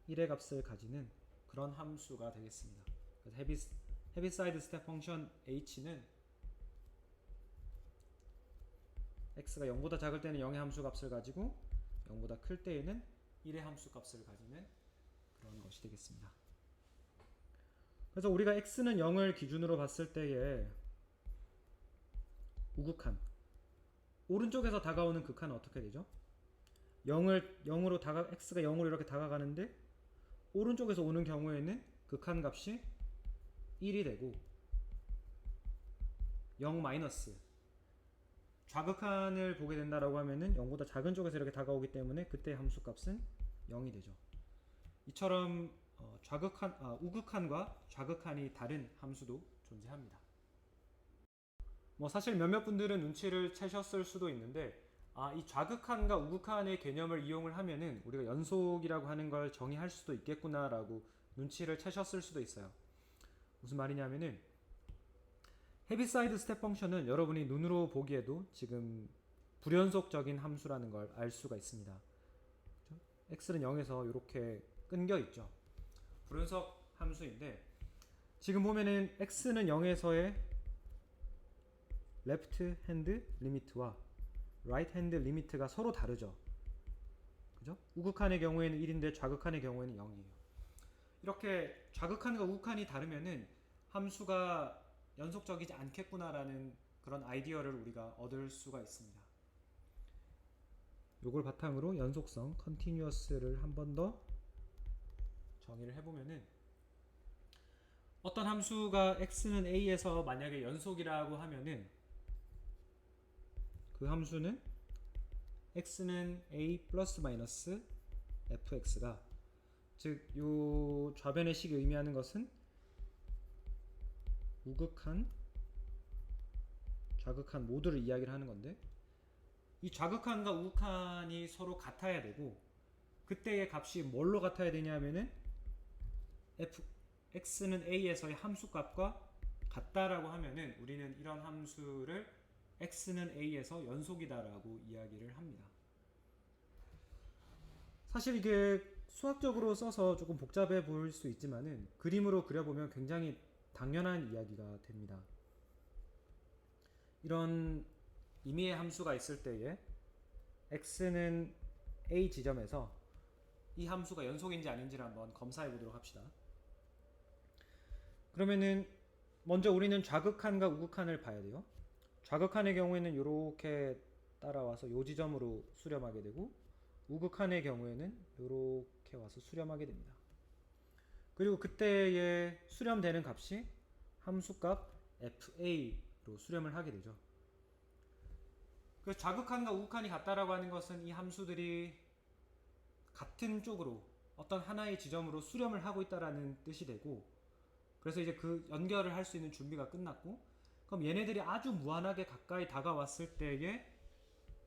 1의 값을 가지는 그런 함수가 되겠습니다. 그래서 헤비사이드 스텝 펑션 h는 x가 0보다 작을 때는 0의 함수 값을 가지고 0보다 클 때에는 1의 함수 값을 가지는 그런 것이 되겠습니다. 그래서 우리가 x는 0을 기준으로 봤을 때에 우극한 오른쪽에서 다가오는 극한은 어떻게 되죠? x가 0으로 이렇게 다가가는데 오른쪽에서 오는 경우에는 극한 값이 1이 되고 0 마이너스 좌극한을 보게 된다라고 하면은 0보다 작은 쪽에서 이렇게 다가오기 때문에 그때 함수 값은 0이 되죠. 이처럼 우극한과 좌극한이 다른 함수도 존재합니다. 뭐 사실 몇몇 분들은 눈치를 채셨을 수도 있는데 이 좌극한과 우극한의 개념을 이용을 하면은 우리가 연속이라고 하는 걸 정의할 수도 있겠구나라고 눈치를 채셨을 수도 있어요. 무슨 말이냐면은 헤비사이드 스텝 펑션은 여러분이 눈으로 보기에도 지금 불연속적인 함수라는 걸 알 수가 있습니다. 그렇죠? x는 0에서 이렇게 끊겨 있죠. 불연속 함수인데 지금 보면은 x는 0에서의 레프트 핸드 리미트와 라이트 핸드 리미트가 서로 다르죠. 그죠? 우극한의 경우에는 1인데 좌극한의 경우에는 0이에요. 이렇게 좌극한과 우극한이 다르면은 함수가 연속적이지 않겠구나라는 그런 아이디어를 우리가 얻을 수가 있습니다. 요걸 바탕으로 연속성 continuous를 한 번 더 정의를 해보면은 어떤 함수가 x는 a에서 만약에 연속이라고 하면은 그 함수는 x는 a 플러스 마이너스 fx가 즉 요 좌변의 식이 의미하는 것은 우극한, 좌극한 모두를 이야기를 하는 건데 이 좌극한과 우극한이 서로 같아야 되고 그때의 값이 뭘로 같아야 되냐면은 x는 a에서의 함수값과 같다라고 하면은 우리는 이런 함수를 x는 a에서 연속이다라고 이야기를 합니다. 사실 이게 수학적으로 써서 조금 복잡해 보일 수 있지만은 그림으로 그려보면 굉장히 당연한 이야기가 됩니다. 이런 임의의 함수가 있을 때에 x는 a 지점에서 이 함수가 연속인지 아닌지를 한번 검사해 보도록 합시다. 그러면은 먼저 우리는 좌극한과 우극한을 봐야 돼요. 좌극한의 경우에는 이렇게 따라와서 이 지점으로 수렴하게 되고 우극한의 경우에는 이렇게 와서 수렴하게 됩니다. 그리고 그때의 수렴되는 값이 함수값 fa로 수렴을 하게 되죠. 그래서 좌극한과 우극한이 같다라고 하는 것은 이 함수들이 같은 쪽으로 어떤 하나의 지점으로 수렴을 하고 있다라는 뜻이 되고 그래서 이제 그 연결을 할 수 있는 준비가 끝났고 그럼 얘네들이 아주 무한하게 가까이 다가왔을 때에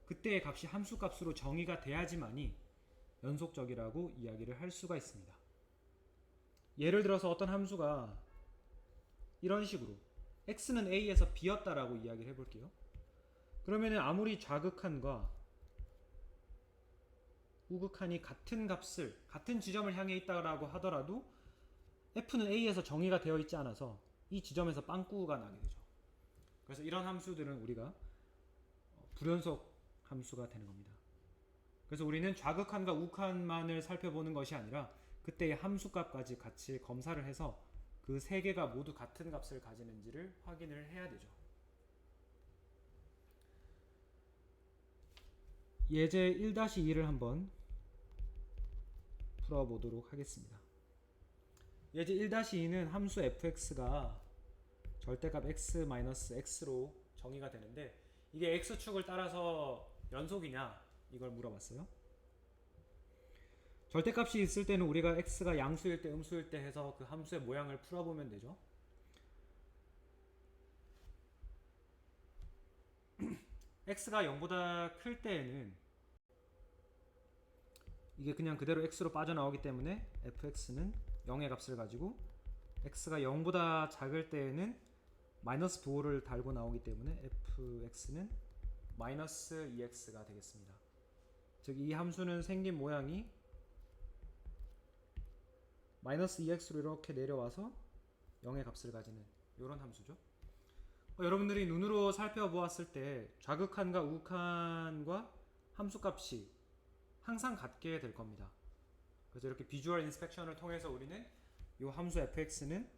그때의 값이 함수값으로 정의가 돼야지만이 연속적이라고 이야기를 할 수가 있습니다. 예를 들어서 어떤 함수가 이런 식으로 x는 a에서 b였다라고 이야기를 해볼게요. 그러면 아무리 좌극한과 우극한이 같은 값을 같은 지점을 향해 있다라고 하더라도 f는 a에서 정의가 되어 있지 않아서 이 지점에서 빵꾸가 나게 되죠. 그래서 이런 함수들은 우리가 불연속 함수가 되는 겁니다. 그래서 우리는 좌극한과 우극한만을 살펴보는 것이 아니라 그때의 함수값까지 같이 검사를 해서 그 세 개가 모두 같은 값을 가지는지를 확인을 해야 되죠. 예제 1-2를 한번 풀어보도록 하겠습니다. 예제 1-2는 함수 fx가 절대값 x-x로 정의가 되는데 이게 x축을 따라서 연속이냐 이걸 물어봤어요. 절대값이 있을 때는 우리가 x가 양수일 때 음수일 때 해서 그 함수의 모양을 풀어보면 되죠. x가 0보다 클 때에는 이게 그냥 그대로 x로 빠져나오기 때문에 fx는 0의 값을 가지고 x가 0보다 작을 때에는 마이너스 부호를 달고 나오기 때문에 fx는 마이너스 2x가 되겠습니다. 즉 이 함수는 생긴 모양이 마이너스 2x로 이렇게 내려와서 0의 값을 가지는 이런 함수죠. 여러분들이 눈으로 살펴보았을 때 좌극한과 우극한과 함수값이 항상 같게 될 겁니다. 그래서 이렇게 비주얼 인스펙션을 통해서 우리는 이 함수 fx는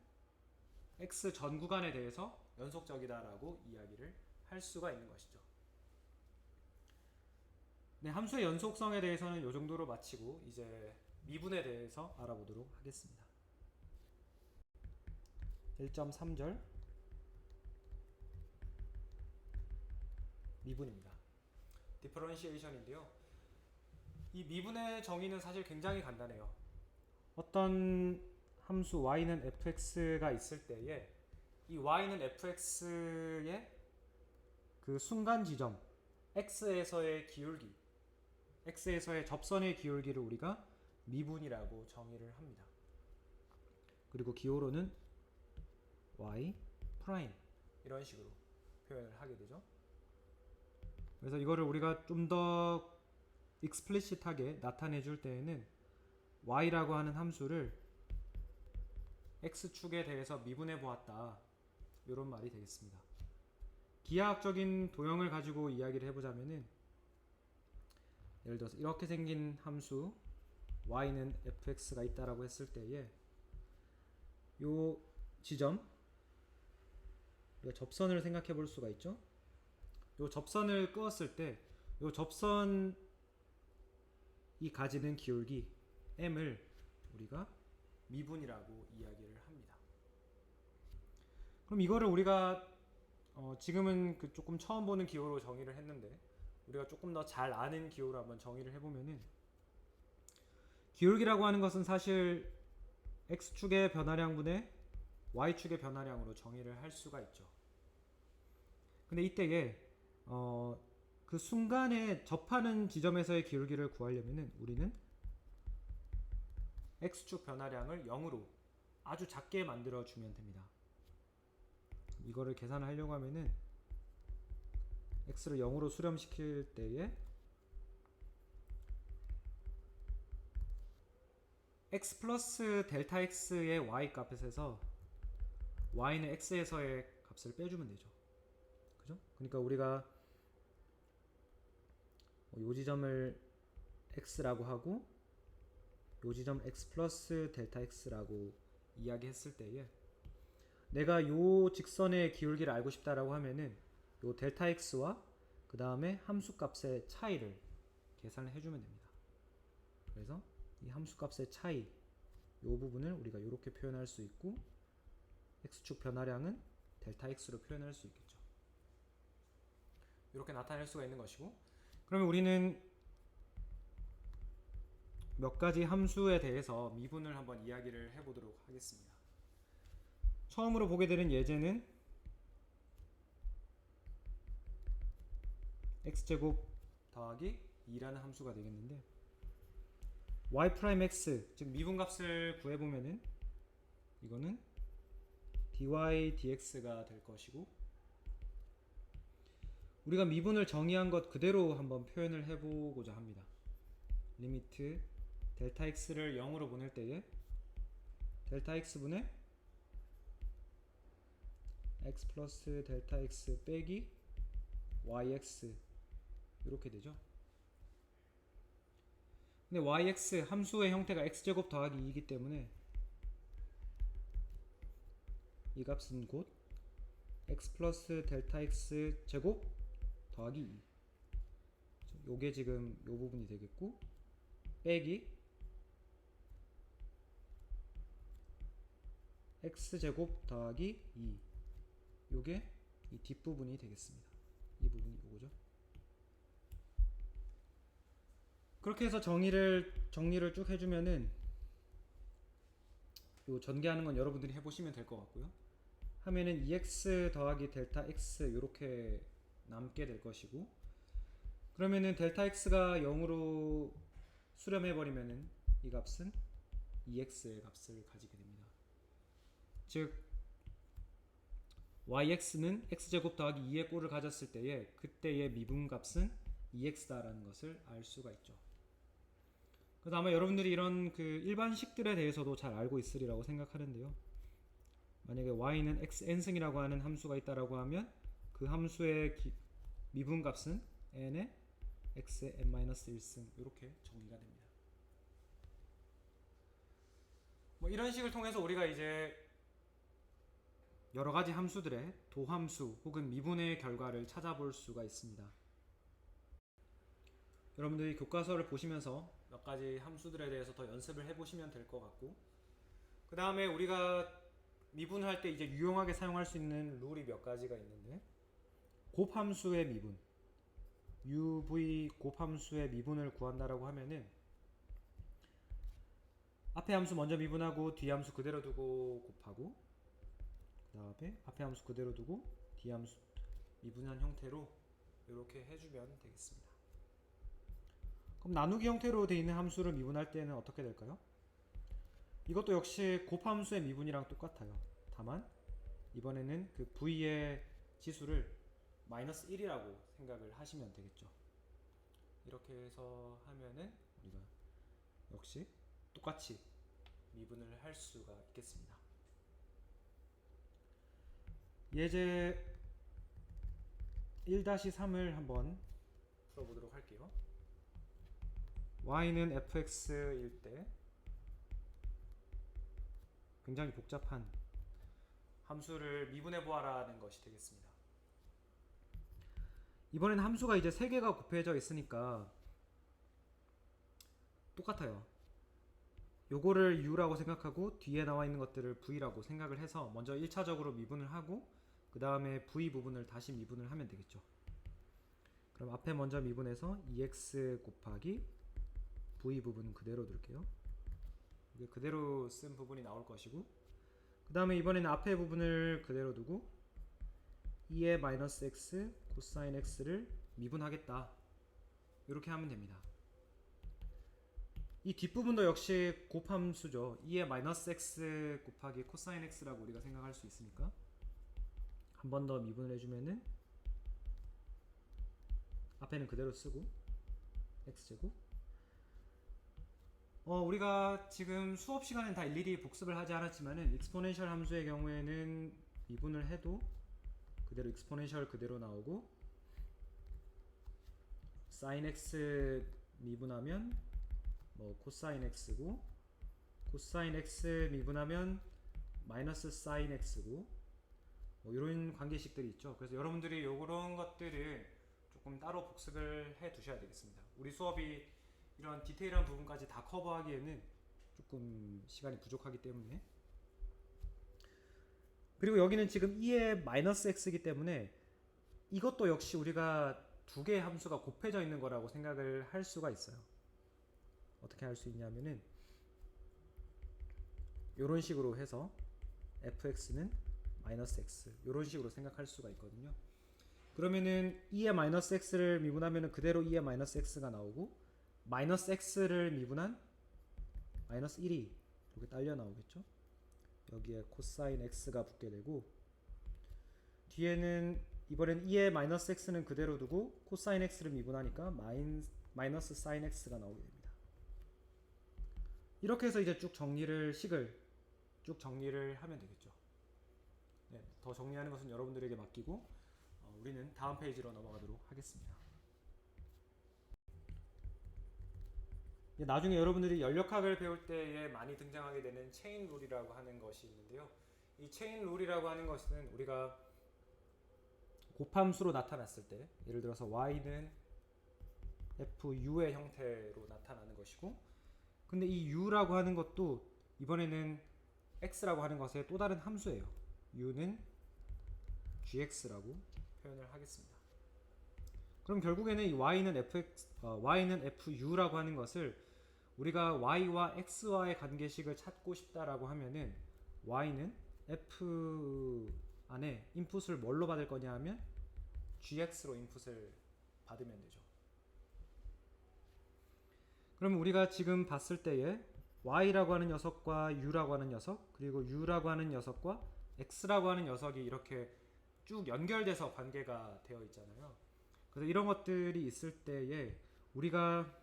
x 전 구간에 대해서 연속적이다라고 이야기를 할 수가 있는 것이죠. 네, 함수의 연속성에 대해서는 이 정도로 마치고 이제 미분에 대해서 알아보도록 하겠습니다. 1.3절 미분입니다. 디퍼런시에이션인데요. 이 미분의 정의는 사실 굉장히 간단해요. 어떤 함수 y는 fx가 있을 때에 이 y는 fx의 그 순간 지점 x에서의 기울기, x에서의 접선의 기울기를 우리가 미분이라고 정의를 합니다. 그리고 기호로는 y 프라임 이런 식으로 표현을 하게 되죠. 그래서 이거를 우리가 좀 더 익스플리시트하게 나타내 줄 때에는 y라고 하는 함수를 x축에 대해서 미분해 보았다, 이런 말이 되겠습니다. 기하학적인 도형을 가지고 이야기를 해보자면은, 예를 들어서 이렇게 생긴 함수 y는 fx가 있다라고 했을 때에 요 지점, 우리가 접선을 생각해 볼 수가 있죠. 요 접선을 그었을 때 요 접선이 가지는 기울기 m을 우리가 미분이라고 이야기를 합니다. 그럼 이거를 우리가 지금은 그 조금 처음 보는 기호로 정의를 했는데, 우리가 조금 더 잘 아는 기호로 한번 정의를 해보면은, 기울기라고 하는 것은 사실 x축의 변화량분의 y축의 변화량으로 정의를 할 수가 있죠. 근데 이때에 그 순간에 접하는 지점에서의 기울기를 구하려면은 우리는 x축 변화량을 0으로 아주 작게 만들어 주면 됩니다. 이거를 계산하려고 하면은 x를 0으로 수렴시킬 때에 x 플러스 델타 x의 y 값에서 y는 x에서의 값을 빼주면 되죠. 그죠? 그러니까 우리가 요 지점을 x라고 하고 요 지점 x 플러스 델타 x라고 이야기했을 때에, 내가 요 직선의 기울기를 알고 싶다라고 하면은 요 델타 x와 그 다음에 함수값의 차이를 계산을 해주면 됩니다. 그래서 이 함수값의 차이, 요 부분을 우리가 이렇게 표현할 수 있고, x축 변화량은 델타 x로 표현할 수 있겠죠. 이렇게 나타낼 수가 있는 것이고, 그러면 우리는 몇 가지 함수에 대해서 미분을 한번 이야기를 해보도록 하겠습니다. 처음으로 보게 되는 예제는 x제곱 더하기 2라는 함수가 되겠는데, y'(x) 즉 미분값을 구해보면은 이거는 dy dx가 될 것이고, 우리가 미분을 정의한 것 그대로 한번 표현을 해보고자 합니다. 리미트 델타 x를 0으로 보낼 때에 델타 x분의 x 플러스 델타 x 빼기 yx 이렇게 되죠. 근데 yx 함수의 형태가 x제곱 더하기 2이기 때문에 이 값은 곧 x 플러스 델타 x 제곱 더하기 2, 요게 지금 요 부분이 되겠고, 빼기 x제곱 더하기 2, 요게 이 뒷부분이 되겠습니다. 이 부분이 요거죠. 그렇게 해서 정리를 쭉 해주면은, 요 전개하는 건 여러분들이 해보시면 될 것 같고요. 하면은 2x 더하기 델타 x 요렇게 남게 될 것이고, 그러면은 델타 x가 0으로 수렴해버리면은 이 값은 EX의 값을 가지게 됩니다. 즉 YX는 X제곱 더하기 2의 꼴을 가졌을 때에 그때의 미분값은 EX다라는 것을 알 수가 있죠. 그래서 아마 여러분들이 이런 그 일반식들에 대해서도 잘 알고 있으리라고 생각하는데요. 만약에 y는 xn승이라고 하는 함수가 있다라고 하면 그 함수의 미분값은 n의 x의 n-1승 이렇게 정리가 됩니다. 뭐 이런 식을 통해서 우리가 이제 여러 가지 함수들의 도함수 혹은 미분의 결과를 찾아볼 수가 있습니다. 여러분들이 교과서를 보시면서 몇 가지 함수들에 대해서 더 연습을 해보시면 될 것 같고, 그 다음에 우리가 미분할 때 이제 유용하게 사용할 수 있는 룰이 몇 가지가 있는데, 곱함수의 미분, uv 곱함수의 미분을 구한다라고 하면은 앞에 함수 먼저 미분하고 뒤에 함수 그대로 두고 곱하고, 그 다음에 앞에 함수 그대로 두고 뒤에 함수 미분한 형태로 이렇게 해주면 되겠습니다. 그럼 나누기 형태로 되어 있는 함수를 미분할 때는 어떻게 될까요? 이것도 역시 곱함수의 미분이랑 똑같아요. 다만 이번에는 그 v의 지수를 마이너스 1이라고 생각을 하시면 되겠죠. 이렇게 해서 하면은 우리가 역시 똑같이 미분을 할 수가 있겠습니다. 예제 1-3을 한번 풀어보도록 할게요. y는 fx일 때 굉장히 복잡한 함수를 미분해 보아라는 것이 되겠습니다. 이번엔 함수가 이제 3개가 곱해져 있으니까 똑같아요. 요거를 u라고 생각하고 뒤에 나와 있는 것들을 v라고 생각을 해서 먼저 1차적으로 미분을 하고 그 다음에 v 부분을 다시 미분을 하면 되겠죠. 그럼 앞에 먼저 미분해서 2x 곱하기 v 부분 그대로 둘게요. 이게 그대로 쓴 부분이 나올 것이고, 그 다음에 이번에는 앞에 부분을 그대로 두고 2의 마이너스 x 코사인 x를 미분하겠다, 이렇게 하면 됩니다. 이 뒷부분도 역시 곱함수죠. 2의 마이너스 x 곱하기 코사인 x라고 우리가 생각할 수 있으니까 한 번 더 미분을 해주면은 앞에는 그대로 쓰고 x제곱, 우리가 지금 수업 시간엔 다 일일이 복습을 하지 않았지만은 익스포넨셜 함수의 경우에는 미분을 해도 그대로 익스포넨셜 그대로 나오고, sin x 미분하면 뭐 코사인 x고, 코사인 x 미분하면 마이너스 sin x고, 뭐 이런 관계식들이 있죠. 그래서 여러분들이 이런 것들을 조금 따로 복습을 해 두셔야 되겠습니다. 우리 수업이 이런 디테일한 부분까지 다 커버하기에는 조금 시간이 부족하기 때문에. 그리고 여기는 지금 2의 마이너스 x이기 때문에 이것도 역시 우리가 두 개의 함수가 곱해져 있는 거라고 생각을 할 수가 있어요. 어떻게 할 수 있냐면은 이런 식으로 해서 fx는 마이너스 x 이런 식으로 생각할 수가 있거든요. 그러면은 2의 마이너스 x를 미분하면 그대로 2의 마이너스 x가 나오고, 마이너스 x를 미분한 마이너스 1이 이렇게 딸려 나오겠죠. 여기에 코사인 x가 붙게 되고, 뒤에는 이번엔 2의 마이너스 x는 그대로 두고 코사인 x를 미분하니까 마이너스 사인 x가 나오게 됩니다. 이렇게 해서 이제 쭉 정리를 하면 되겠죠. 네, 더 정리하는 것은 여러분들에게 맡기고 우리는 다음 페이지로 넘어가도록 하겠습니다. 나중에 여러분들이 연력학을 배울 때에 많이 등장하게 되는 체인 룰이라고 하는 것이 있는데요. 이 체인 룰이라고 하는 것은 우리가 곱함수로 나타났을 때, 예를 들어서 y는 fu의 형태로 나타나는 것이고, 근데 이 u라고 하는 것도 이번에는 x라고 하는 것의 또 다른 함수예요. u는 gx라고 표현을 하겠습니다. 그럼 결국에는 이 y는 fu라고 하는 것을 우리가 y와 x와의 관계식을 찾고 싶다라고 하면은 y는 f 안에 인풋을 뭘로 받을 거냐 하면 gx로 인풋을 받으면 되죠. 그러면 우리가 지금 봤을 때에 y라고 하는 녀석과 u라고 하는 녀석, 그리고 u라고 하는 녀석과 x라고 하는 녀석이 이렇게 쭉 연결돼서 관계가 되어 있잖아요. 그래서 이런 것들이 있을 때에 우리가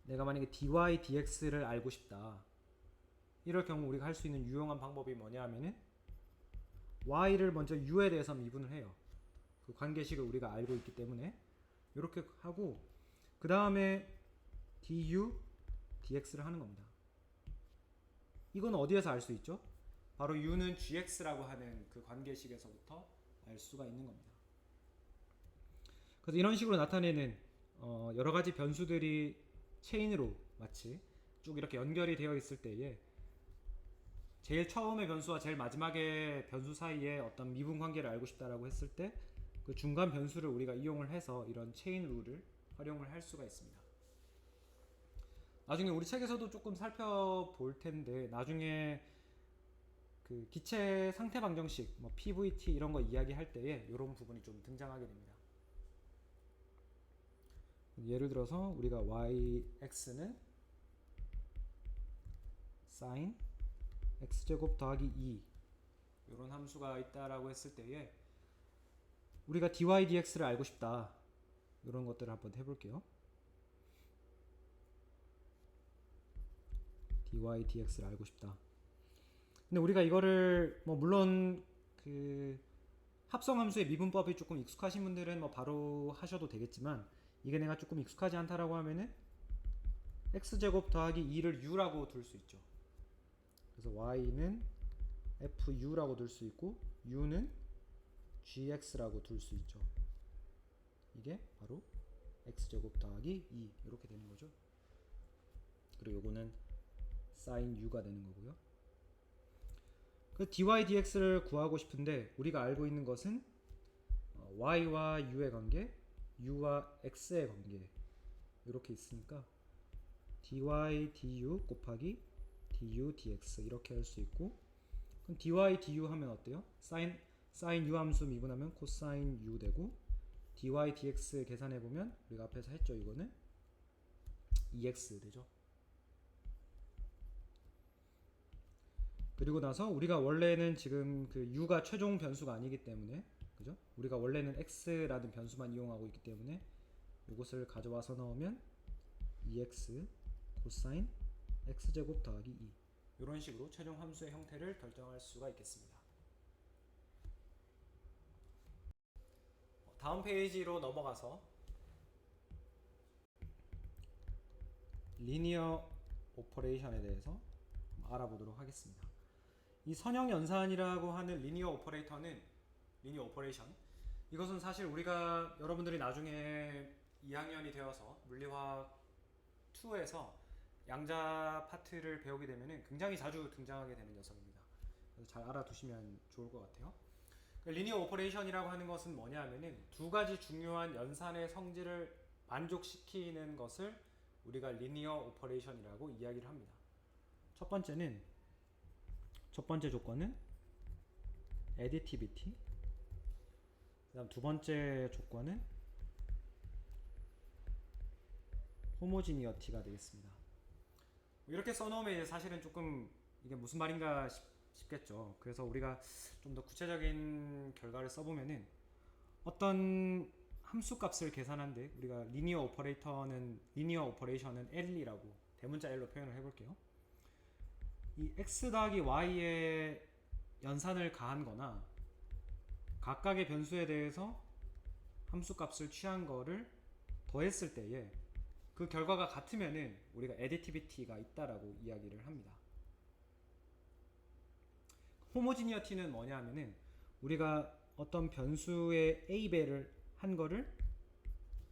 내가 만약에 dy, dx를 알고 싶다. 이럴 경우 우리가 할 수 있는 유용한 방법이 뭐냐 하면은 y를 먼저 u에 대해서 미분을 해요. 그 관계식을 우리가 알고 있기 때문에 이렇게 하고 그 다음에 du, dx를 하는 겁니다. 이건 어디에서 알 수 있죠? 바로 u는 gx라고 하는 그 관계식에서부터 알 수가 있는 겁니다. 그래서 이런 식으로 나타내는 여러 가지 변수들이 체인으로 마치 쭉 이렇게 연결이 되어 있을 때에 제일 처음의 변수와 제일 마지막의 변수 사이에 어떤 미분 관계를 알고 싶다라고 했을 때 그 중간 변수를 우리가 이용을 해서 이런 체인 룰을 활용을 할 수가 있습니다. 나중에 우리 책에서도 조금 살펴볼 텐데 나중에 그 기체 상태 방정식, 뭐 PVT 이런 거 이야기할 때에 이런 부분이 좀 등장하게 됩니다. 예를 들어서 우리가 yx는 sin x제곱 더하기 2 이런 함수가 있다라고 했을 때에 우리가 dy dx를 알고 싶다 이런 것들을 한번 해볼게요. dy dx를 알고 싶다. 근데 우리가 이거를 뭐 물론 그 합성함수의 미분법이 조금 익숙하신 분들은 뭐 바로 하셔도 되겠지만 이게 내가 조금 익숙하지 않다라고 하면은 x제곱 더하기 2를 u라고 둘 수 있죠. 그래서 y는 fu라고 둘 수 있고 u는 gx라고 둘 수 있죠. 이게 바로 x제곱 더하기 2 이렇게 되는 거죠. 그리고 요거는 sin u가 되는 거고요. 그 dy dx를 구하고 싶은데 우리가 알고 있는 것은 y와 u의 관계, u와 x의 관계 이렇게 있으니까 dy du 곱하기 du dx 이렇게 할 수 있고 그럼 dy du 하면 어때요? sin u 함수 미분하면 cosine u 되고 dy dx 계산해 보면 우리가 앞에서 했죠. 이거는 2x 되죠. 그리고 나서 우리가 원래는 지금 그 u가 최종 변수가 아니기 때문에 그죠? 우리가 원래는 x라는 변수만 이용하고 있기 때문에 이것을 가져와서 넣으면 2x cosine x제곱 더하기 2 이런 식으로 최종 함수의 형태를 결정할 수가 있겠습니다. 다음 페이지로 넘어가서 리니어 오퍼레이션에 대해서 알아보도록 하겠습니다. 이 선형 연산이라고 하는 리니어 오퍼레이터는 리니어 오퍼레이션 이것은 사실 우리가 여러분들이 나중에 2학년이 되어서 물리화학 2에서 양자 파트를 배우게 되면 굉장히 자주 등장하게 되는 녀석입니다. 그래서 잘 알아두시면 좋을 것 같아요. 리니어 오퍼레이션이라고 하는 것은 뭐냐 하면은 두 가지 중요한 연산의 성질을 만족시키는 것을 우리가 리니어 오퍼레이션이라고 이야기를 합니다. 첫 번째 조건은 additivity. 그다음 두 번째 조건은 homogeneity가 되겠습니다. 이렇게 써놓으면 사실은 조금 이게 무슨 말인가 싶겠죠. 그래서 우리가 좀 더 구체적인 결과를 써보면은 어떤 함수 값을 계산한데 우리가 리니어 오퍼레이션은 L이라고 대문자 L로 표현을 해볼게요. 이 x 더하기 y의 연산을 가한 거나 각각의 변수에 대해서 함수 값을 취한 거를 더했을 때에 그 결과가 같으면은 우리가 additiv이티가 있다라고 이야기를 합니다. 호모지니어티는 뭐냐 하면은 우리가 어떤 변수의 a배를 한 거를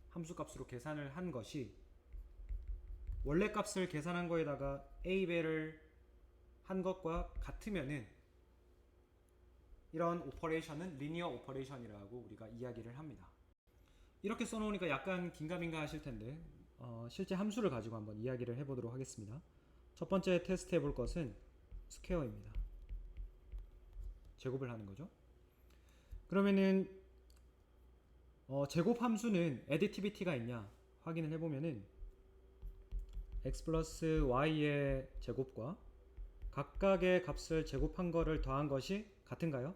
함수 값으로 계산을 한 것이 원래 값을 계산한 거에다가 a배를 한 것과 같으면은 이런 오퍼레이션은 리니어 오퍼레이션이라고 우리가 이야기를 합니다. 이렇게 써놓으니까 약간 긴가민가 하실 텐데 실제 함수를 가지고 한번 이야기를 해보도록 하겠습니다. 첫 번째 테스트 해볼 것은 스퀘어입니다. 제곱을 하는 거죠. 그러면은 제곱 함수는 additiv이티가 있냐 확인을 해보면은 x 플러스 y의 제곱과 각각의 값을 제곱한 거를 더한 것이 같은가요?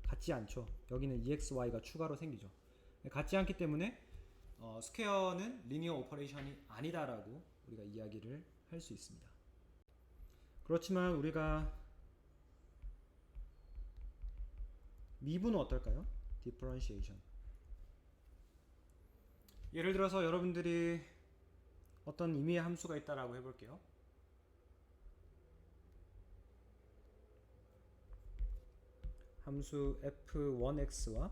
같지 않죠. 여기는 EXY가 추가로 생기죠. 같지 않기 때문에 스퀘어는 리니어 오퍼레이션이 아니다라고 우리가 이야기를 할 수 있습니다. 그렇지만 우리가 미분은 어떨까요? 디퍼런시에이션. 예를 들어서 여러분들이 어떤 의미의 함수가 있다라고 해볼게요. 함수 f1x와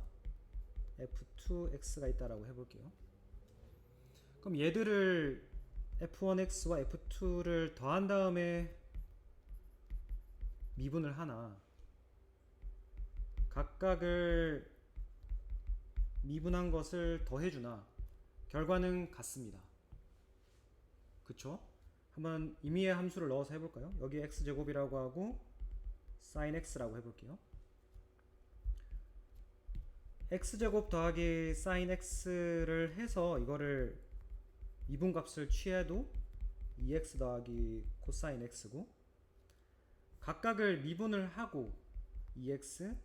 f2x가 있다라고 해볼게요. 그럼 얘들을 f1x와 f2를 더한 다음에 미분을 하나, 각각을 미분한 것을 더해주나, 결과는 같습니다. 그쵸? 한번 임의의 함수를 넣어서 해볼까요? 여기 x제곱이라고 하고 sin x라고 해볼게요. x제곱 더하기 sin x를 해서 이거를 미분값을 취해도 2x 더하기 코사인 x고, 각각을 미분을 하고 2x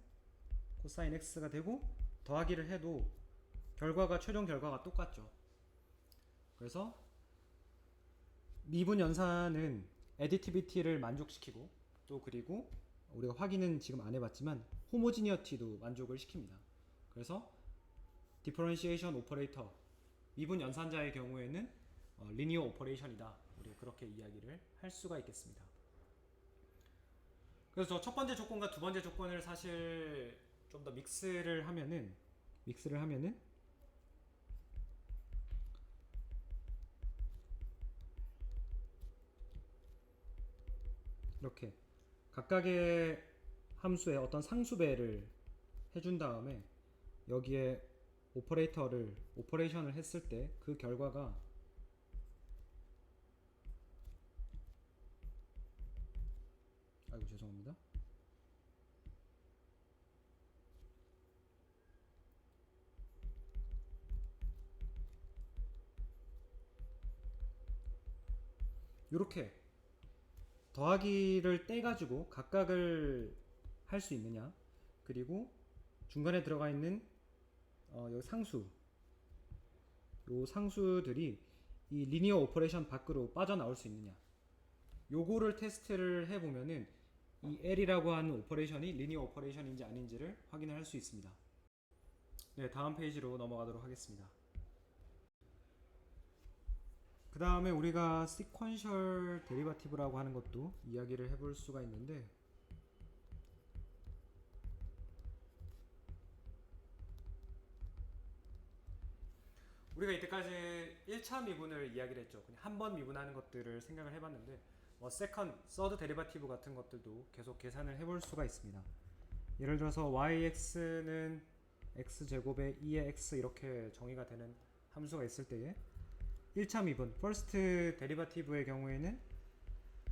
코사인 x가 되고 더하기를 해도 최종 결과가 똑같죠. 그래서 미분 연산은 애디티비티를 만족시키고, 또 그리고 우리가 확인은 지금 안 해봤지만 호모지니어티도 만족을 시킵니다. 그래서 디퍼런시에이션 오퍼레이터 미분 연산자의 경우에는 리니어 오퍼레이션이다, 우리가 그렇게 이야기를 할 수가 있겠습니다. 그래서 첫 번째 조건과 두 번째 조건을 사실 좀 더 믹스를 하면은 이렇게 각각의 함수에 어떤 상수배를 해준 다음에 여기에 오퍼레이션을 했을 때 그 결과가 아이고 죄송합니다. 이렇게 더하기를 떼가지고 각각을 할 수 있느냐, 그리고 중간에 들어가 있는 여기 요 상수들이 이 리니어 오퍼레이션 밖으로 빠져나올 수 있느냐, 요거를 테스트를 해보면은 이 L이라고 하는 오퍼레이션이 리니어 오퍼레이션인지 아닌지를 확인을 할 수 있습니다. 네, 다음 페이지로 넘어가도록 하겠습니다. 그 다음에 우리가 시퀀셜 데리바티브라고 하는 것도 이야기를 해볼 수가 있는데, 우리가 이때까지 1차 미분을 이야기를 했죠. 그냥 한 번 미분하는 것들을 생각을 해봤는데, 서드 데리바티브 같은 것들도 계속 계산을 해볼 수가 있습니다. 예를 들어서 yx는 x제곱에 2의 x 이렇게 정의가 되는 함수가 있을 때에 1차 미분, 퍼스트 데리바티브의 경우에는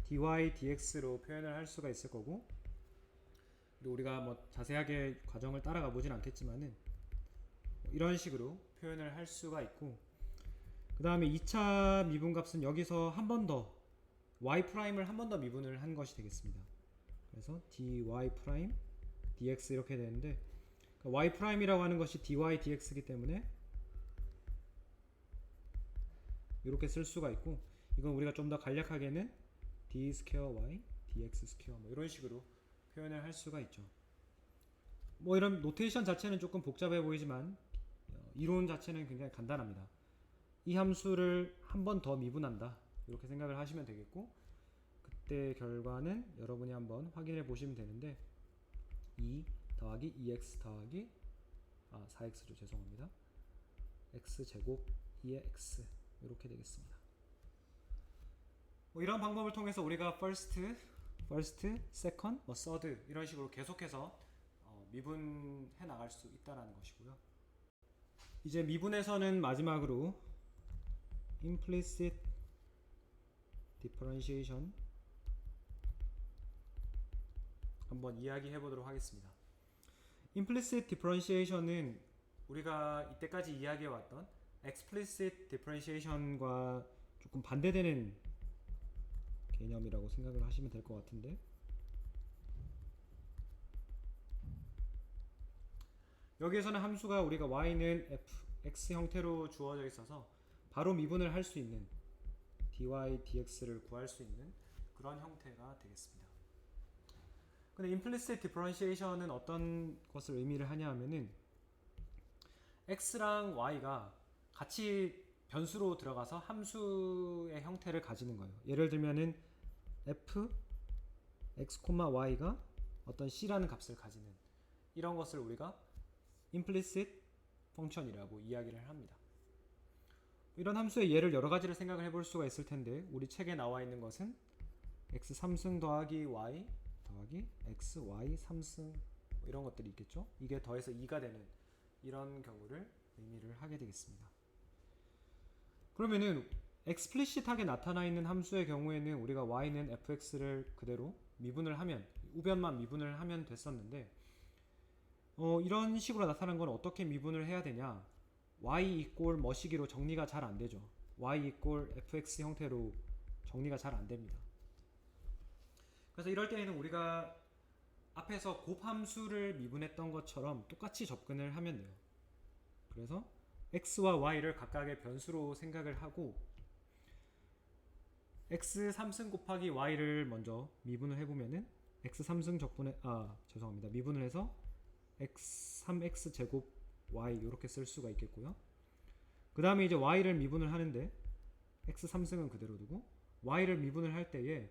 dy dx로 표현을 할 수가 있을 거고, 우리가 자세하게 과정을 따라가 보진 않겠지만은 이런 식으로 표현을 할 수가 있고, 그 다음에 2차 미분값은 여기서 한 번 더 y'을 한 번 더 미분을 한 것이 되겠습니다. 그래서 dy' dx 이렇게 되는데, y'이라고 하는 것이 dy dx이기 때문에 이렇게 쓸 수가 있고, 이건 우리가 좀 더 간략하게는 d 스퀘어 y dx 스퀘어 이런 식으로 표현을 할 수가 있죠. 이런 노테이션 자체는 조금 복잡해 보이지만 이론 자체는 굉장히 간단합니다. 이 함수를 한 번 더 미분한다, 이렇게 생각을 하시면 되겠고, 그때 결과는 여러분이 한번 확인해 보시면 되는데 2 더하기 2x 더하기 4x죠, 죄송합니다. x제곱 2의 x 이렇게 되겠습니다. 이런 방법을 통해서 우리가 first, second, third 이런 식으로 계속해서 미분해 나갈 수 있다는 것이고요. 이제 미분에서는 마지막으로 implicit differentiation 한번 이야기해 보도록 하겠습니다. implicit differentiation은 우리가 이때까지 이야기해 왔던 explicit differentiation과 조금 반대되는 개념이라고 생각을 하시면 될 것 같은데, 여기에서는 함수가 우리가 y는 fx 형태로 주어져 있어서 바로 미분을 할 수 있는 dy dx를 구할 수 있는 그런 형태가 되겠습니다. 근데 implicit differentiation은 어떤 것을 의미를 하냐 하면은 x랑 y가 같이 변수로 들어가서 함수의 형태를 가지는 거예요. 예를 들면은 f x, y가 어떤 c라는 값을 가지는 이런 것을 우리가 implicit function이라고 이야기를 합니다. 이런 함수의 예를 여러 가지를 생각을 해볼 수가 있을 텐데, 우리 책에 나와 있는 것은 x 3승 더하기 y 더하기 x y 3승 이런 것들이 있겠죠. 이게 더해서 2가 되는 이런 경우를 의미를 하게 되겠습니다. 그러면은 explicit하게 나타나 있는 함수의 경우에는 우리가 y는 fx를 그대로 미분을 하면, 우변만 미분을 하면 됐었는데, 이런 식으로 나타난 건 어떻게 미분을 해야 되냐? y 이꼴 뭐시기로 정리가 잘 안 되죠. y 이꼴 fx 형태로 정리가 잘 안 됩니다. 그래서 이럴 때에는 우리가 앞에서 곱함수를 미분했던 것처럼 똑같이 접근을 하면 돼요. 그래서 x와 y를 각각의 변수로 생각을 하고 x 3승 곱하기 y를 먼저 미분을 해보면은 x 3승 적분에 미분을 해서 x 3x 제곱 y 이렇게 쓸 수가 있겠고요. 그 다음에 이제 y를 미분을 하는데 x 3승은 그대로 두고 y를 미분을 할 때에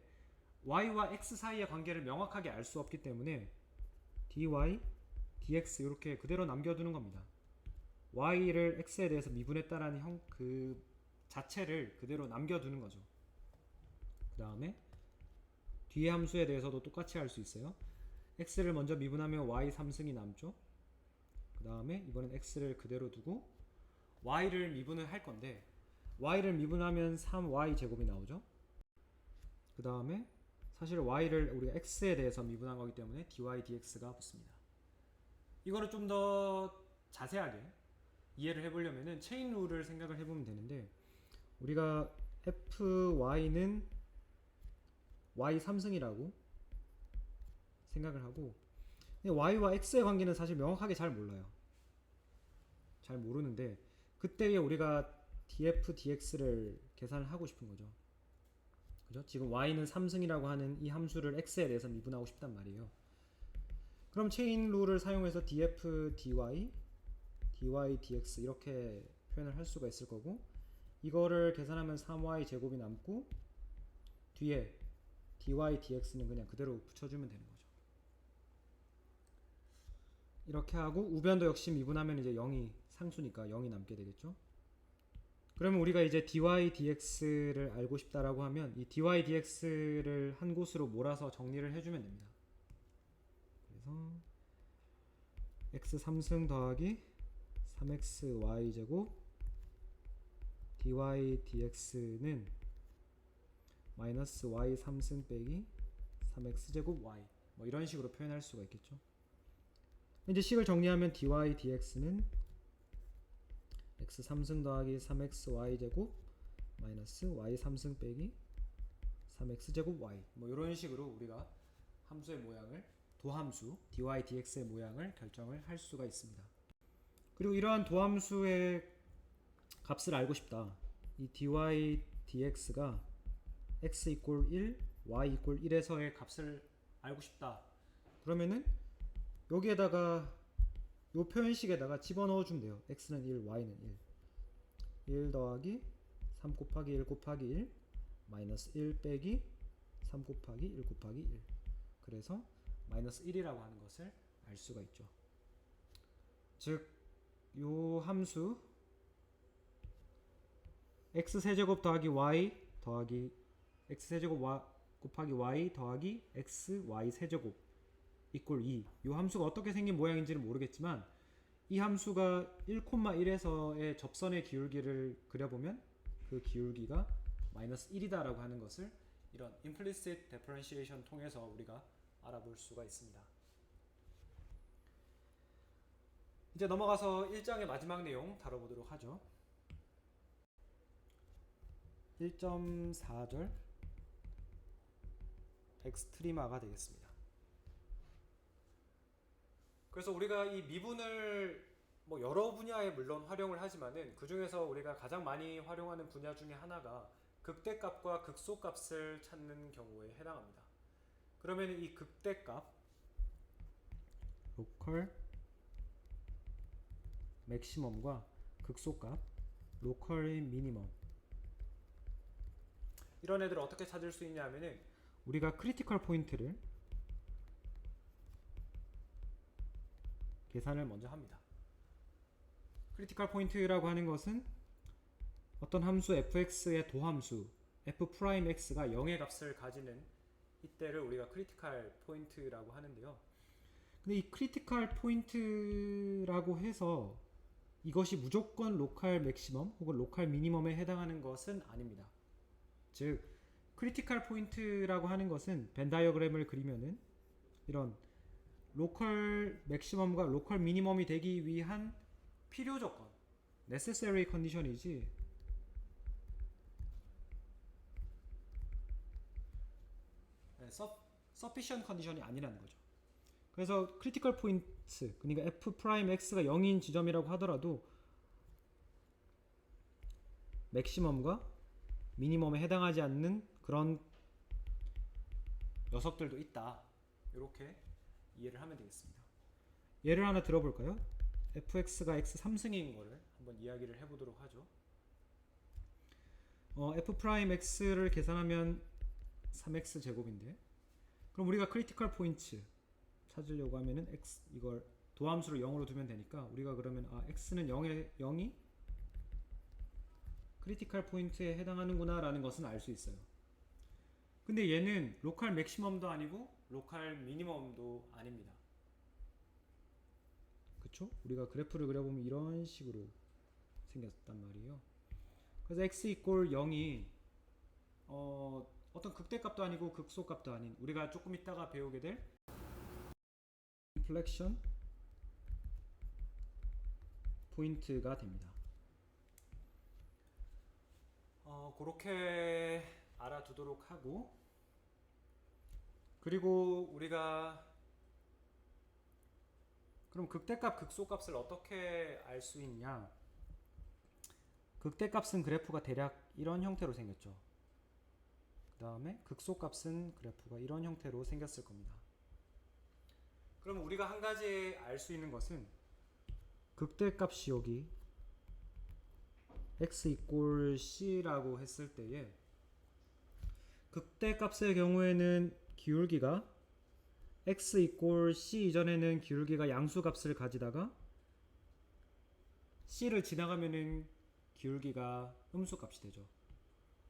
y와 x 사이의 관계를 명확하게 알 수 없기 때문에 dy, dx 이렇게 그대로 남겨두는 겁니다. y를 x에 대해서 미분했다라는 그 자체를 그대로 남겨두는 거죠. 그 다음에 뒤에 함수에 대해서도 똑같이 할 수 있어요. x를 먼저 미분하면 y 3승이 남죠. 그 다음에 이번엔 x를 그대로 두고 y를 미분을 할 건데, y를 미분하면 3y 제곱이 나오죠. 그 다음에 사실 y를 우리가 x에 대해서 미분한 거기 때문에 dy dx가 붙습니다. 이거를 좀 더 자세하게 이해를 해보려면은 체인 룰을 생각을 해보면 되는데, 우리가 fy는 y 3승이라고 생각을 하고, y와 x의 관계는 사실 명확하게 잘 몰라요. 잘 모르는데 그때에 우리가 df dx를 계산을 하고 싶은 거죠. 그죠? 지금 y는 3승이라고 하는 이 함수를 x에 대해서 미분하고 싶단 말이에요. 그럼 체인 룰을 사용해서 df dy, dy dx 이렇게 표현을 할 수가 있을 거고, 이거를 계산하면 3y 제곱이 남고 뒤에 dy dx는 그냥 그대로 붙여주면 되는 거죠. 이렇게 하고 우변도 역시 미분하면 이제 0이 상수니까 0이 남게 되겠죠. 그러면 우리가 이제 dy dx를 알고 싶다라고 하면 이 dy dx를 한 곳으로 몰아서 정리를 해주면 됩니다. 그래서 x 3승 더하기 3x y 제곱 dy dx는 마이너스 y 3승 빼기 3x 제곱 y 뭐 이런 식으로 표현할 수가 있겠죠. 이제 식을 정리하면 dy dx는 x 3승 더하기 3x y 제곱 마이너스 y 3승 빼기 3x 제곱 y 뭐 이런 식으로 우리가 함수의 모양을, 도함수 dy dx의 모양을 결정을 할 수가 있습니다. 그리고 이러한 도함수의 값을 알고 싶다. 이 dy dx가 x 이꼴 1, y 이꼴 1에서의 값을 알고 싶다. 그러면은 여기에다가 요 표현식에다가 집어넣어 주면 돼요. x는 1, y는 1. 1 더하기 3 곱하기 1 곱하기 1 마이너스 1 빼기 3 곱하기 1 곱하기 1. 그래서 마이너스 1이라고 하는 것을 알 수가 있죠. 즉, 요 함수 x세제곱 더하기 y 더하기 x세제곱 곱하기 y 더하기 xy 세제곱 이꼴 2. 이 함수가 어떻게 생긴 모양인지는 모르겠지만 이 함수가 1,1에서의 접선의 기울기를 그려보면 그 기울기가 마이너스 1이다 라고 하는 것을 이런 implicit differentiation 통해서 우리가 알아볼 수가 있습니다. 이제 넘어가서 1장의 마지막 내용 다뤄보도록 하죠. 1.4절 엑스트리마가 되겠습니다. 그래서 우리가 이 미분을 뭐 여러 분야에 물론 활용을 하지만은 그 중에서 우리가 가장 많이 활용하는 분야 중에 하나가 극대값과 극소값을 찾는 경우에 해당합니다. 그러면 이 극대값, 로컬 맥시멈과 극소값, 로컬 미니멈, 이런 애들을 어떻게 찾을 수 있냐 하면은 우리가 크리티컬 포인트를 계산을 먼저 합니다. 크리티컬 포인트라고 하는 것은 어떤 함수 fx의 도함수 f'x가 0의 값을 가지는 이때를 우리가 크리티컬 포인트라고 하는데요. 근데 이 크리티컬 포인트라고 해서 이것이 무조건 로컬 맥시멈 혹은 로컬 미니멈에 해당하는 것은 아닙니다. 즉 크리티컬 포인트라고 하는 것은 벤 다이어그램을 그리면은 이런 로컬 맥시멈과 로컬 미니멈이 되기 위한 필요 조건, necessary condition이지 sufficient condition이 아니라는 거죠. 그래서 critical points, 그러니까 f'x가 0인 지점이라고 하더라도 맥시멈과 미니멈에 해당하지 않는 그런 녀석들도 있다. 이렇게 이해를 하면 되겠습니다. 예를 하나 들어볼까요? fx가 x 3승인 거를 한번 이야기를 해보도록 하죠. f'x를 계산하면 3x 제곱인데, 그럼 우리가 크리티컬 포인트 찾으려고 하면은 x 이걸 도함수를 0으로 두면 되니까 우리가 그러면 x는 0이 크리티컬 포인트에 해당하는구나 라는 것은 알 수 있어요. 근데 얘는 로컬 맥시멈도 아니고 로컬 미니멈도 아닙니다. 그쵸? 우리가 그래프를 그려보면 이런 식으로 생겼단 말이에요. 그래서 x 이꼴 0이 어떤 극대값도 아니고 극소값도 아닌 우리가 조금 이따가 배우게 될 인플렉션 포인트가 됩니다. 그렇게 알아두도록 하고, 그리고 우리가 그럼 극대값 극소값을 어떻게 알 수 있냐? 극대값은 그래프가 대략 이런 형태로 생겼죠. 그 다음에 극소값은 그래프가 이런 형태로 생겼을 겁니다. 그럼 우리가 한 가지 알 수 있는 것은 극대값이 여기 x 이꼴 c라고 했을 때에 극대값의 경우에는 기울기가 x 이꼴 c 이전에는 기울기가 양수값을 가지다가 c를 지나가면은 기울기가 음수값이 되죠.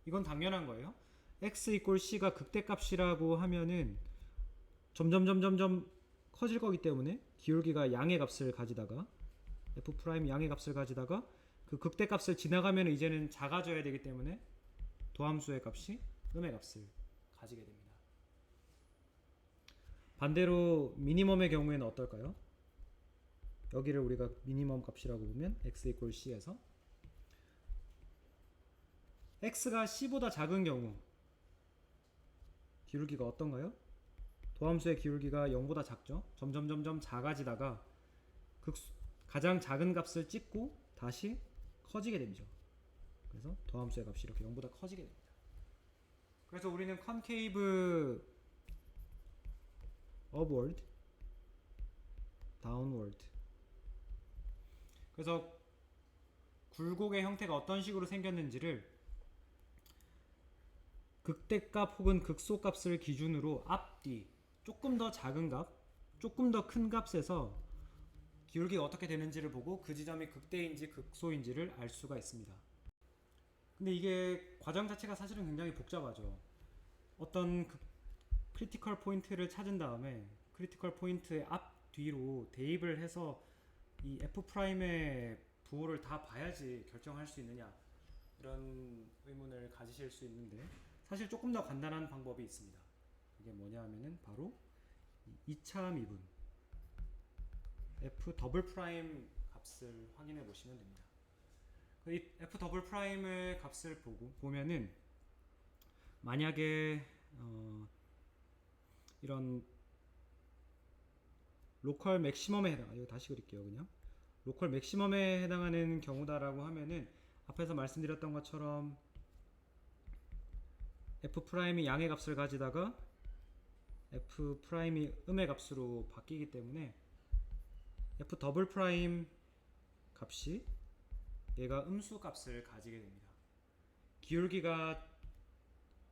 이건 당연한 거예요. x 이꼴 c가 극대값이라고 하면은 점점 커질 거기 때문에 기울기가 양의 값을 가지다가 f' 양의 값을 가지다가 그 극대값을 지나가면 이제는 작아져야 되기 때문에 도함수의 값이 음의 값을 가지게 됩니다. 반대로 미니멈의 경우에는 어떨까요? 여기를 우리가 미니멈 값이라고 보면 x 이꼴 c에서 x가 c보다 작은 경우 기울기가 어떤가요? 도함수의 기울기가 0보다 작죠. 점점 작아지다가 가장 작은 값을 찍고 다시 커지게 되죠. 그래서 도함수의 값이 이렇게 0보다 커지게 됩니다. 그래서 우리는 concave upward, downward, 그래서 굴곡의 형태가 어떤 식으로 생겼는지를 극대값 혹은 극소값을 기준으로 앞뒤 조금 더 작은 값, 조금 더 큰 값에서 기울기가 어떻게 되는지를 보고 그 지점이 극대인지 극소인지를 알 수가 있습니다. 근데 이게 과정 자체가 사실은 굉장히 복잡하죠. 어떤 크리티컬 포인트를 찾은 다음에 크리티컬 포인트의 앞, 뒤로 대입을 해서 이 f'의 부호를 다 봐야지 결정할 수 있느냐, 이런 의문을 가지실 수 있는데 사실 조금 더 간단한 방법이 있습니다. 그게 뭐냐 하면은 바로 2차 미분 f 더블 프라임 값을 확인해 보시면 됩니다. 이 f 더블 프라임의 값을 보면은 만약에 이런 로컬 맥시멈에 이거 다시 그릴게요. 그냥 로컬 맥시멈에 해당하는 경우다라고 하면은 앞에서 말씀드렸던 것처럼 f 프라임이 양의 값을 가지다가 f 프라임이 음의 값으로 바뀌기 때문에 f 더블 프라임 값이 얘가 음수 값을 가지게 됩니다. 기울기가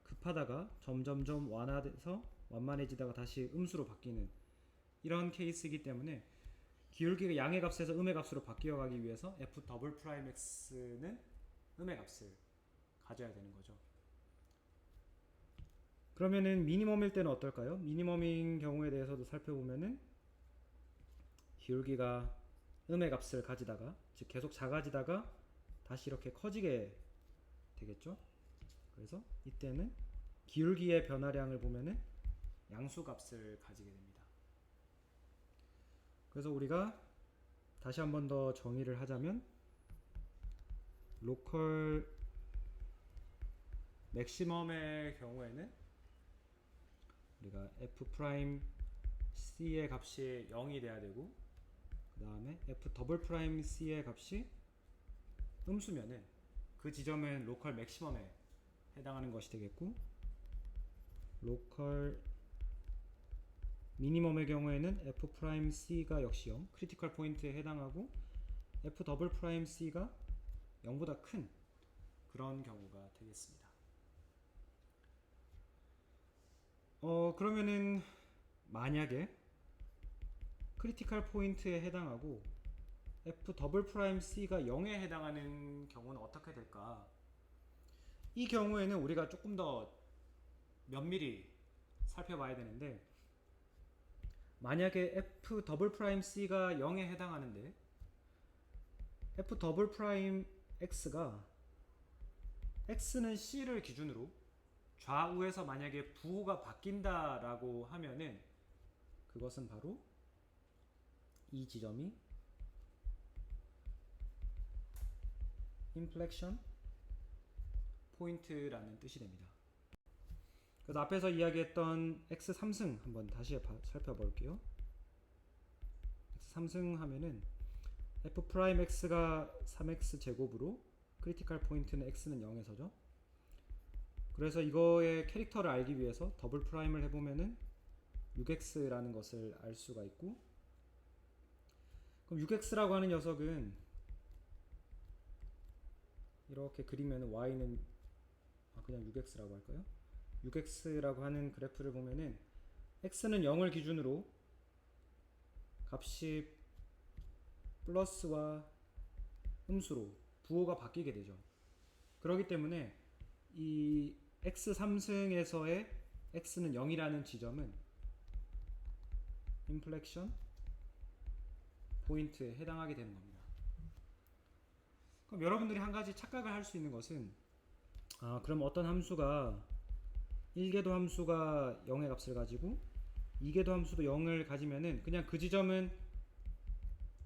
급하다가 점점점 완화돼서 완만해지다가 다시 음수로 바뀌는 이런 케이스이기 때문에 기울기가 양의 값에서 음의 값으로 바뀌어가기 위해서 f 더블 프라임 x는 음의 값을 가져야 되는 거죠. 그러면은 미니멈일 때는 어떨까요? 미니멈인 경우에 대해서도 살펴보면은 기울기가 음의 값을 가지다가 즉 계속 작아지다가 다시 이렇게 커지게 되겠죠. 그래서 이때는 기울기의 변화량을 보면은 양수 값을 가지게 됩니다. 그래서 우리가 다시 한 번 더 정의를 하자면 로컬 맥시멈의 경우에는 우리가 f 프라임 c의 값이 0이 돼야 되고 그 다음에 f 더블 프라임 c의 값이 음수면은 그 지점은 로컬 맥시멈에 해당하는 것이 되겠고, 로컬 미니멈의 경우에는 f 프라임 c가 역시 0, 크리티컬 포인트에 해당하고 f 더블 프라임 c가 0보다 큰 그런 경우가 되겠습니다. 그러면은 만약에 크리티컬 포인트에 해당하고 f 더블 프라임 c가 0에 해당하는 경우는 어떻게 될까? 이 경우에는 우리가 조금 더 면밀히 살펴봐야 되는데, 만약에 f 더블 프라임 c가 0에 해당하는데 f 더블 프라임 x가 x는 c를 기준으로 좌우에서 만약에 부호가 바뀐다라고 하면은 그것은 바로 이 지점이 인플렉션 포인트라는 뜻이 됩니다. 그래서 앞에서 이야기했던 x 3승 한번 다시 살펴볼게요. x 3승 하면은 f 프라임 x가 3x 제곱으로 크리티컬 포인트는 x는 0에서죠. 그래서 이거의 캐릭터를 알기 위해서 더블 프라임을 해보면은 6x라는 것을 알 수가 있고, 그럼 6x라고 하는 녀석은 이렇게 그리면 y는 그냥 6x라고 할까요? 6x라고 하는 그래프를 보면은 x는 0을 기준으로 값이 플러스와 음수로 부호가 바뀌게 되죠. 그렇기 때문에 이 x 3승에서의 x는 0이라는 지점은 인플렉션 포인트에 해당하게 되는 겁니다. 그럼 여러분들이 한 가지 착각을 할 수 있는 것은, 그럼 어떤 함수가 1궤도 함수가 0의 값을 가지고 2궤도 함수도 0을 가지면은 그냥 그 지점은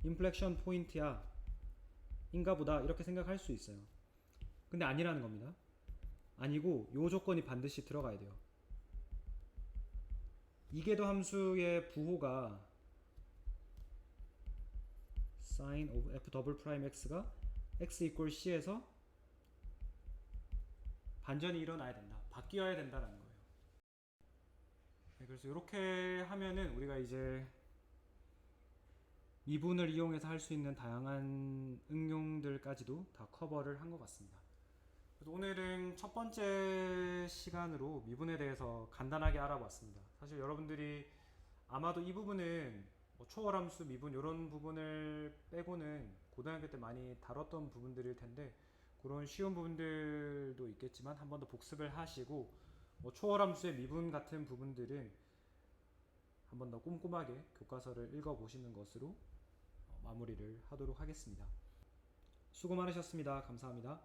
인플렉션 포인트야 인가 보다 이렇게 생각할 수 있어요. 근데 아니라는 겁니다. 아니고 요 조건이 반드시 들어가야 돼요. 2궤도 함수의 부호가 sin of f 더블 프라임 x가 x equal c에서 반전이 일어나야 된다. 바뀌어야 된다라는 거예요. 네, 그래서 이렇게 하면은 우리가 이제 미분을 이용해서 할 수 있는 다양한 응용들까지도 다 커버를 한 것 같습니다. 그래서 오늘은 첫 번째 시간으로 미분에 대해서 간단하게 알아봤습니다. 사실 여러분들이 아마도 이 부분은 뭐 초월함수, 미분 이런 부분을 빼고는 고등학교 때 많이 다뤘던 부분들일 텐데, 그런 쉬운 부분들도 있겠지만 한 번 더 복습을 하시고 뭐 초월함수의 미분 같은 부분들은 한 번 더 꼼꼼하게 교과서를 읽어보시는 것으로 마무리를 하도록 하겠습니다. 수고 많으셨습니다. 감사합니다.